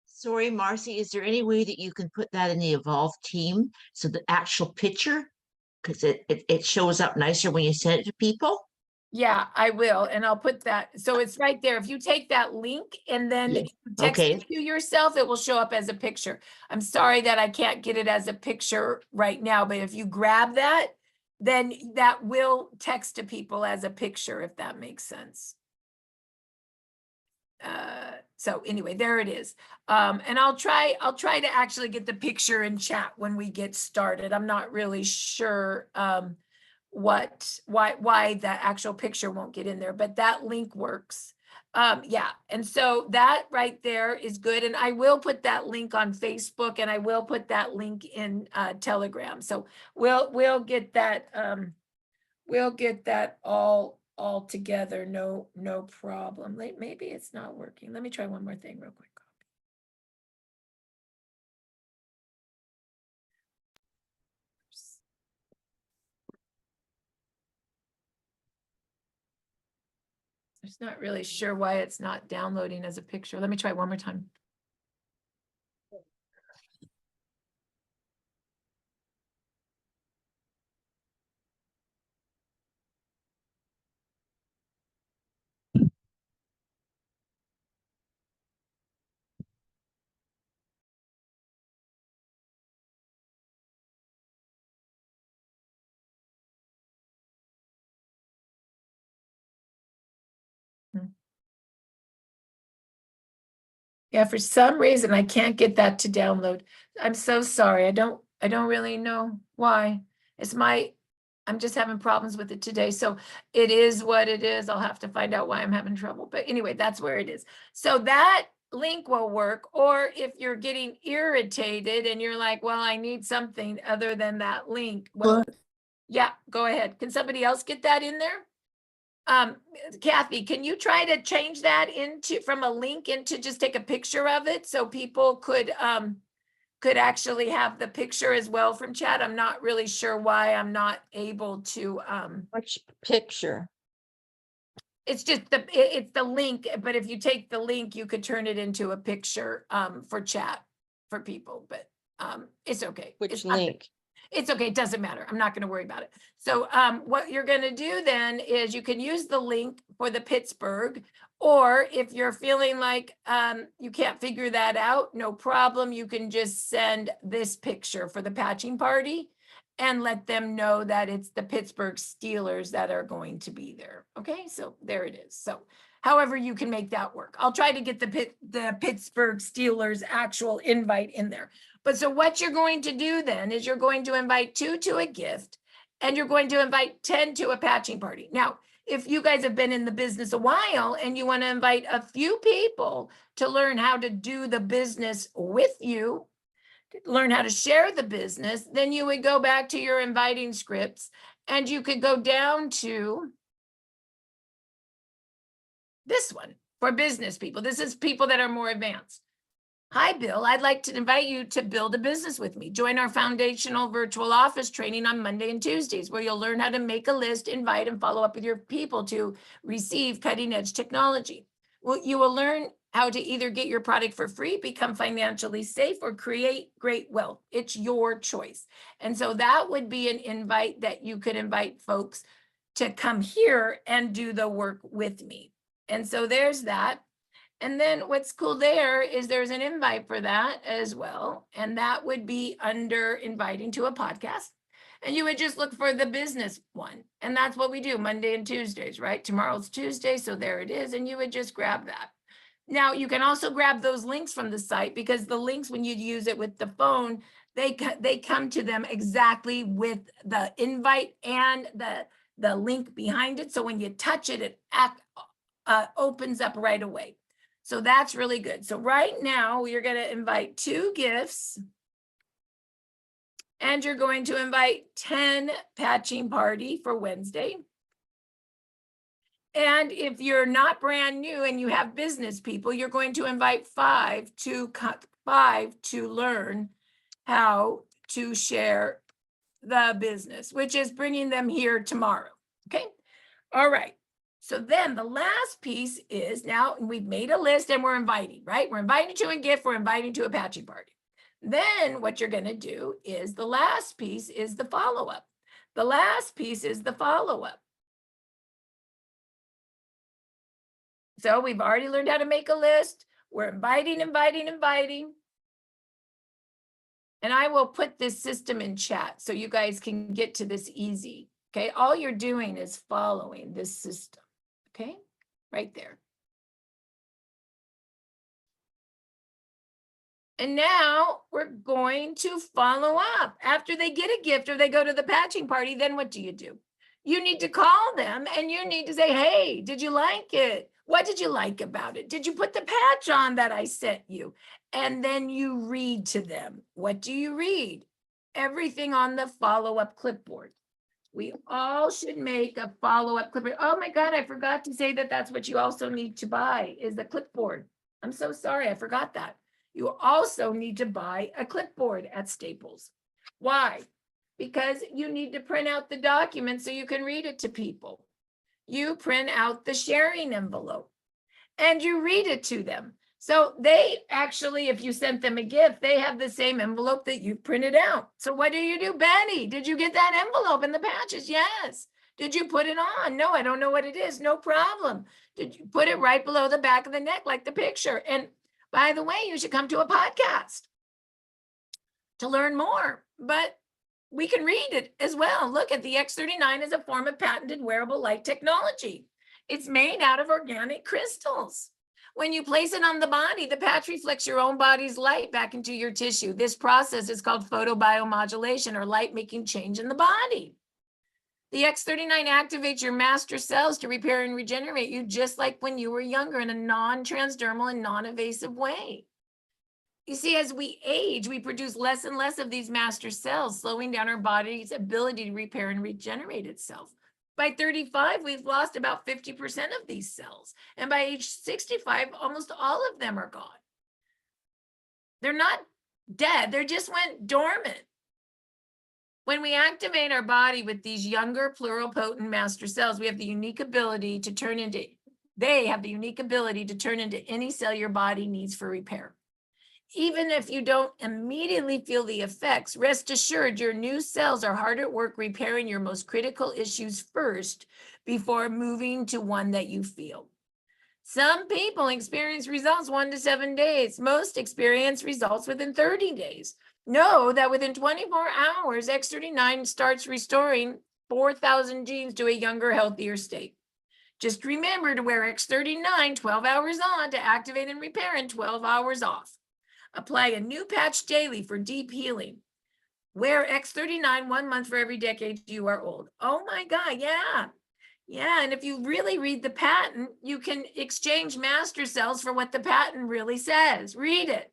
Sorry, Marcy, is there any way that you can put that in the Evolve team? So the actual picture, because it shows up nicer when you send it to people? Yeah, I will. And I'll put that. So it's right there. If you take that link and then Yeah, you text okay. it to yourself, it will show up as a picture. I'm sorry that I can't get it as a picture right now, but if you grab that, then that will text to people as a picture, if that makes sense. So anyway, there it is. And I'll try to actually get the picture in chat when we get started. I'm not really sure why that actual picture won't get in there, but that link works. Yeah, and so that right there is good. And I will put that link on Facebook, and I will put that link in Telegram. So we'll get that all together. No problem. Maybe it's not working. Let me try one more thing real quick. I'm just not really sure why it's not downloading as a picture. Let me try one more time. Yeah, for some reason I can't get that to download. I'm so sorry. I don't really know why. I'm just having problems with it today. So it is what it is. I'll have to find out why I'm having trouble. But anyway, that's where it is. So that link will work. Or if you're getting irritated and you're like, well, I need something other than that link. Well, yeah, go ahead. Can somebody else get that in there? Kathy, can you try to change that from a link into just take a picture of it so people could actually have the picture as well from chat? I'm not really sure why I'm not able to Which picture? it's just it's the link, but if you take the link, you could turn it into a picture for chat for people, but it's okay. Which It's not- link? It's okay. It doesn't matter. I'm not going to worry about it. So what you're going to do then is you can use the link for the Pittsburgh, or if you're feeling like you can't figure that out, no problem. You can just send this picture for the patching party and let them know that it's the Pittsburgh Steelers that are going to be there. Okay, so there it is. So however you can make that work. I'll try to get the Pittsburgh Steelers actual invite in there. But so what you're going to do then is you're going to invite 2 to a gift, and you're going to invite 10 to a patching party. Now, if you guys have been in the business a while and you want to invite a few people to learn how to do the business with you, learn how to share the business, then you would go back to your inviting scripts and you could go down to this one for business people. This is people that are more advanced. Hi, Bill. I'd like to invite you to build a business with me. Join our foundational virtual office training on Monday and Tuesdays, where you'll learn how to make a list, invite, and follow up with your people to receive cutting edge technology. Well, you will learn how to either get your product for free, become financially safe, or create great wealth. It's your choice. And so that would be an invite that you could invite folks to come here and do the work with me. And so there's that. And then what's cool there is there's an invite for that as well. And that would be under inviting to a podcast. And you would just look for the business one. And that's what we do Monday and Tuesdays, right? Tomorrow's Tuesday. So there it is. And you would just grab that. Now you can also grab those links from the site, because the links, when you use it with the phone, they come to them exactly with the invite and the link behind it. So when you touch it, it opens up right away. So that's really good. So right now you're going to invite 2 gifts. And you're going to invite 10 patching party for Wednesday. And if you're not brand new and you have business people, you're going to invite 5 to learn how to share the business, which is bringing them here tomorrow. Okay. All right. So then the last piece is, now we've made a list and we're inviting, right? We're inviting to a gift, we're inviting to a patching party. Then what you're going to do is the last piece is the follow-up. The last piece is the follow-up. So we've already learned how to make a list. We're inviting. And I will put this system in chat so you guys can get to this easy. Okay, all you're doing is following this system. Okay, right there. And now we're going to follow up. After they get a gift or they go to the patching party, then what do? You need to call them and you need to say, hey, did you like it? What did you like about it? Did you put the patch on that I sent you? And then you read to them. What do you read? Everything on the follow-up clipboard. We all should make a follow-up clipboard. Oh my God, I forgot to say that that's what you also need to buy is the clipboard. I'm so sorry, I forgot that. You also need to buy a clipboard at Staples. Why? Because you need to print out the document so you can read it to people. You print out the sharing envelope and you read it to them. So they actually, if you sent them a gift, they have the same envelope that you printed out. So what do? Betty, did you get that envelope and the patches? Yes. Did you put it on? No, I don't know what it is. No problem. Did you put it right below the back of the neck like the picture? And by the way, you should come to a podcast to learn more, but we can read it as well. Look at the X39 as a form of patented wearable light technology. It's made out of organic crystals. When you place it on the body, the patch reflects your own body's light back into your tissue. This process is called photobiomodulation or light making change in the body. The X39 activates your master cells to repair and regenerate you just like when you were younger in a non-transdermal and non-invasive way. You see, as we age, we produce less and less of these master cells, slowing down our body's ability to repair and regenerate itself. By 35, we've lost about 50% of these cells. And by age 65, almost all of them are gone. They're not dead, they just went dormant. When we activate our body with these younger pluripotent master cells, we have the unique ability to turn into, they have the unique ability to turn into any cell your body needs for repair. Even if you don't immediately feel the effects, rest assured your new cells are hard at work repairing your most critical issues first before moving to one that you feel. Some people experience results 1 to 7 days. Most experience results within 30 days. Know that within 24 hours, X39 starts restoring 4,000 genes to a younger, healthier state. Just remember to wear X39 12 hours on to activate and repair and 12 hours off. Apply a new patch daily for deep healing. Wear X39 1 month for every decade you are old. Oh my God, yeah. Yeah, and if you really read the patent, you can exchange master cells for what the patent really says. Read it.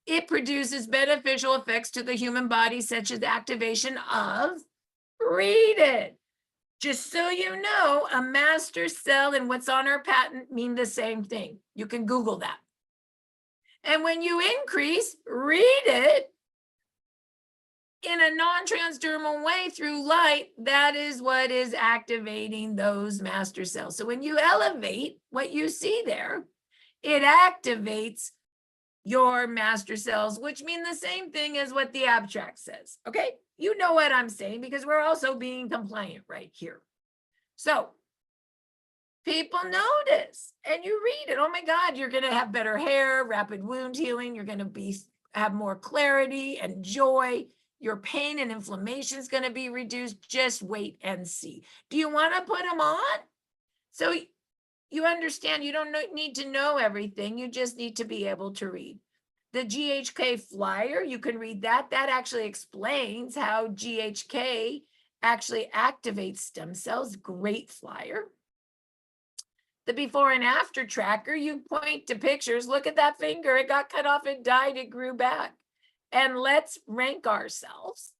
It produces beneficial effects to the human body, such as activation of, read it. Just so you know, a master cell and what's on our patent mean the same thing. You can Google that. And when you increase, read it in a non-transdermal way through light, that is what is activating those master cells. So when you elevate what you see there, it activates your master cells, which mean the same thing as what the abstract says. Okay, you know what I'm saying because we're also being compliant right here. So people notice and you read it. Oh my God, you're going to have better hair, rapid wound healing. You're going to have more clarity and joy. Your pain and inflammation is going to be reduced. Just wait and see. Do you want to put them on? So you understand you don't need to know everything. You just need to be able to read. The GHK flyer, you can read that. That actually explains how GHK actually activates stem cells. Great flyer. The before and after tracker, you point to pictures. Look at that finger. It got cut off, it died, it grew back. And let's rank ourselves.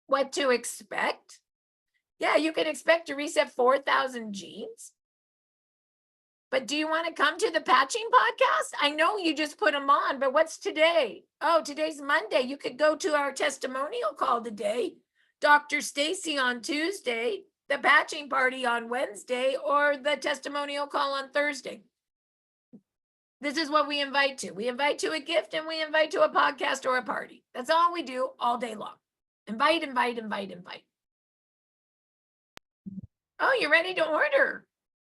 What to expect? Yeah, you can expect to reset 4,000 genes. But do you want to come to the patching podcast? I know you just put them on, but what's today? Oh, today's Monday. You could go to our testimonial call today. Dr. Stacy on Tuesday, the patching party on Wednesday, or the testimonial call on Thursday. This is what we invite to. We invite to a gift and we invite to a podcast or a party. That's all we do all day long. Invite, invite, invite, invite. Oh, you're ready to order.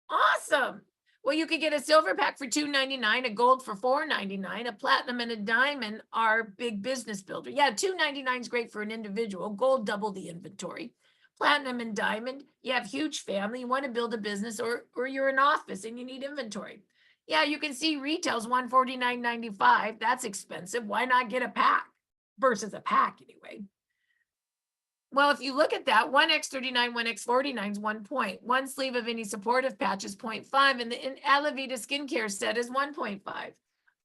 Awesome. Well, you could get a silver pack for $2.99, a gold for $4.99, a platinum and a diamond are big business builder. Yeah, $2.99 is great for an individual. Gold, double the inventory. Platinum and diamond, you have huge family, you want to build a business, or you're an office and you need inventory. Yeah, you can see retail's $149.95. That's expensive. Why not get a pack versus a pack anyway? Well, if you look at that, 1x39, 1x49 is 1 point. One sleeve of any supportive patch is 0.5, and the Alavita skincare set is 1.5.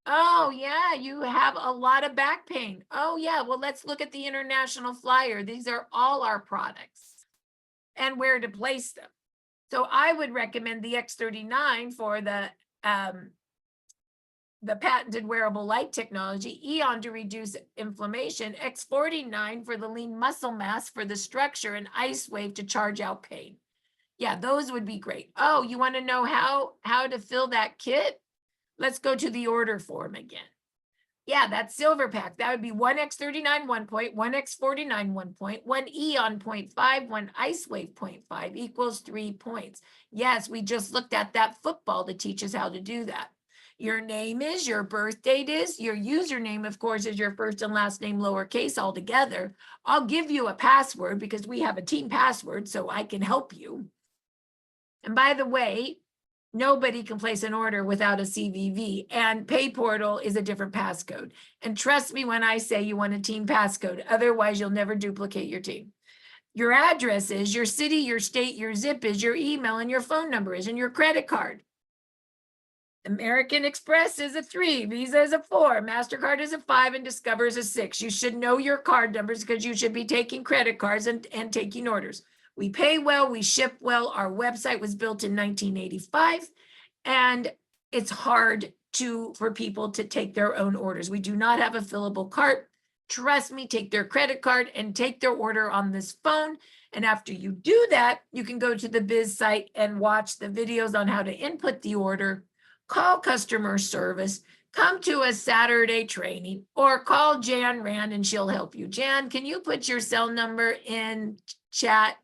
Oh, yeah, you have a lot of back pain. Oh, yeah, well, let's look at the international flyer. These are all our products and where to place them. So I would recommend the X39 for the patented wearable light technology, Eon to reduce inflammation, X49 for the lean muscle mass for the structure, and Icewave to charge out pain. Yeah, those would be great. Oh, you want to know how to fill that kit? Let's go to the order form again. Yeah, that silver pack, that would be 1x39 1 point, 1x49 1 point, 1 Eon 0.5, 1 Icewave 0.5 equals 3 points. Yes, we just looked at that football that teaches how to do that. Your name is, your birth date is, your username, of course, is your first and last name lowercase all together. I'll give you a password because we have a team password, so I can help you. And by the way, nobody can place an order without a CVV, and PayPortal is a different passcode. And trust me when I say you want a team passcode, otherwise you'll never duplicate your team. Your address is, your city, your state, your zip is, your email, and your phone number is, and your credit card. American Express is a 3, Visa is a 4, MasterCard is a 5, and Discover is a 6. You should know your card numbers because you should be taking credit cards and taking orders. We pay well, we ship well. Our website was built in 1985, and it's hard for people to take their own orders. We do not have a fillable cart. Trust me, take their credit card and take their order on this phone. And after you do that, you can go to the Biz site and watch the videos on how to input the order. Call customer service, come to a Saturday training, or call Jan Rand and she'll help you. Jan, can you put your cell number in chat?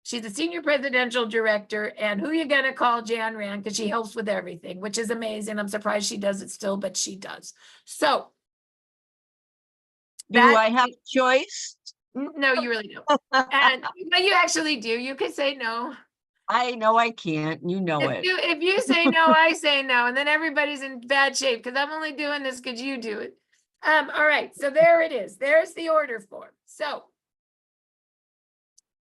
She's the senior presidential director, and who you gonna call? Jan Rand, because she helps with everything, which is amazing. I'm surprised she does it still, but she does. So. Do I have a choice? No, you really don't. And but you actually do. You could say no. I know I can't, you know it. If you say no, I say no, and then everybody's in bad shape because I'm only doing this because you do it. All right, so there it is. There's the order form. So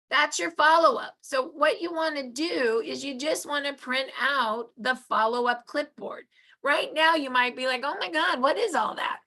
that's your follow-up. So what you want to do is you just want to print out the follow-up clipboard. Right now, you might be like, oh my God, what is all that?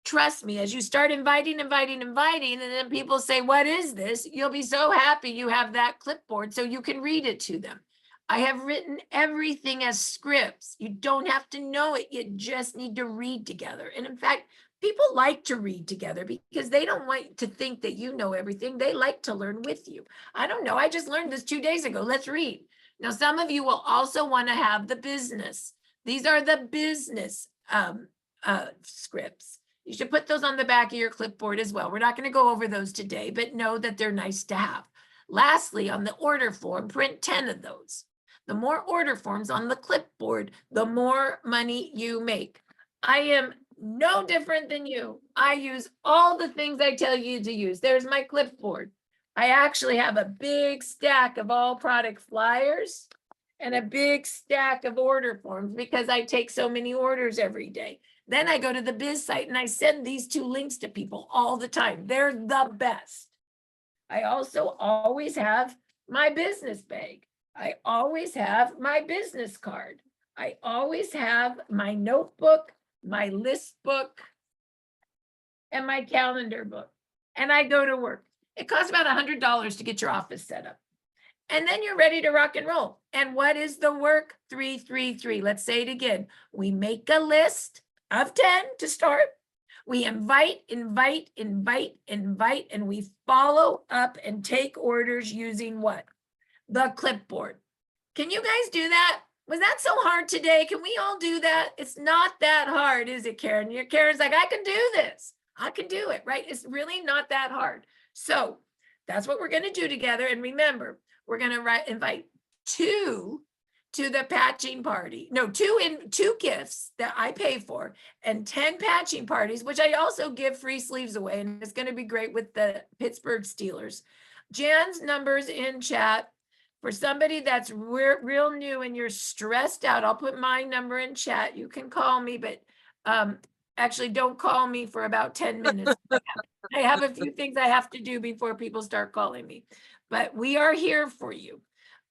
Trust me, as you start inviting, and then people say, what is this? You'll be so happy you have that clipboard so you can read it to them. I have written everything as scripts. You don't have to know it. You just need to read together. And in fact, people like to read together because they don't want to think that you know everything. They like to learn with you. I don't know. I just learned this 2 days ago. Let's read. Now, some of you will also want to have the business. These are the business scripts. You should put those on the back of your clipboard as well. We're not going to go over those today, but know that they're nice to have. Lastly, on the order form, print 10 of those. The more order forms on the clipboard, the more money you make. I am no different than you. I use all the things I tell you to use. There's my clipboard. I actually have a big stack of all product flyers and a big stack of order forms because I take so many orders every day. Then I go to the biz site and I send these 2 links to people all the time. They're the best. I also always have my business bag. I always have my business card. I always have my notebook, my list book, and my calendar book. And I go to work. It costs about $100 to get your office set up. And then you're ready to rock and roll. And what is the work? 3, 3, 3. Let's say it again. We make a list of 10 to start. We invite, and we follow up and take orders using what? The clipboard. Can you guys do that? Was that so hard today? Can we all do that? It's not that hard, is it, Karen? Karen's like, I can do this. I can do it, right? It's really not that hard. So that's what we're going to do together. And remember, we're going to invite 2 to the patching party. No, 2 gifts that I pay for and 10 patching parties, which I also give free sleeves away. And it's going to be great with the Pittsburgh Steelers. Jan's number's in chat. For somebody that's real new and you're stressed out, I'll put my number in chat. You can call me, but actually don't call me for about 10 minutes. I have a few things I have to do before people start calling me, but we are here for you.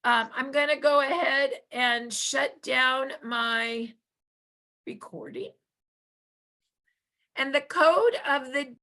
I'm going to go ahead and shut down my recording. And the code of the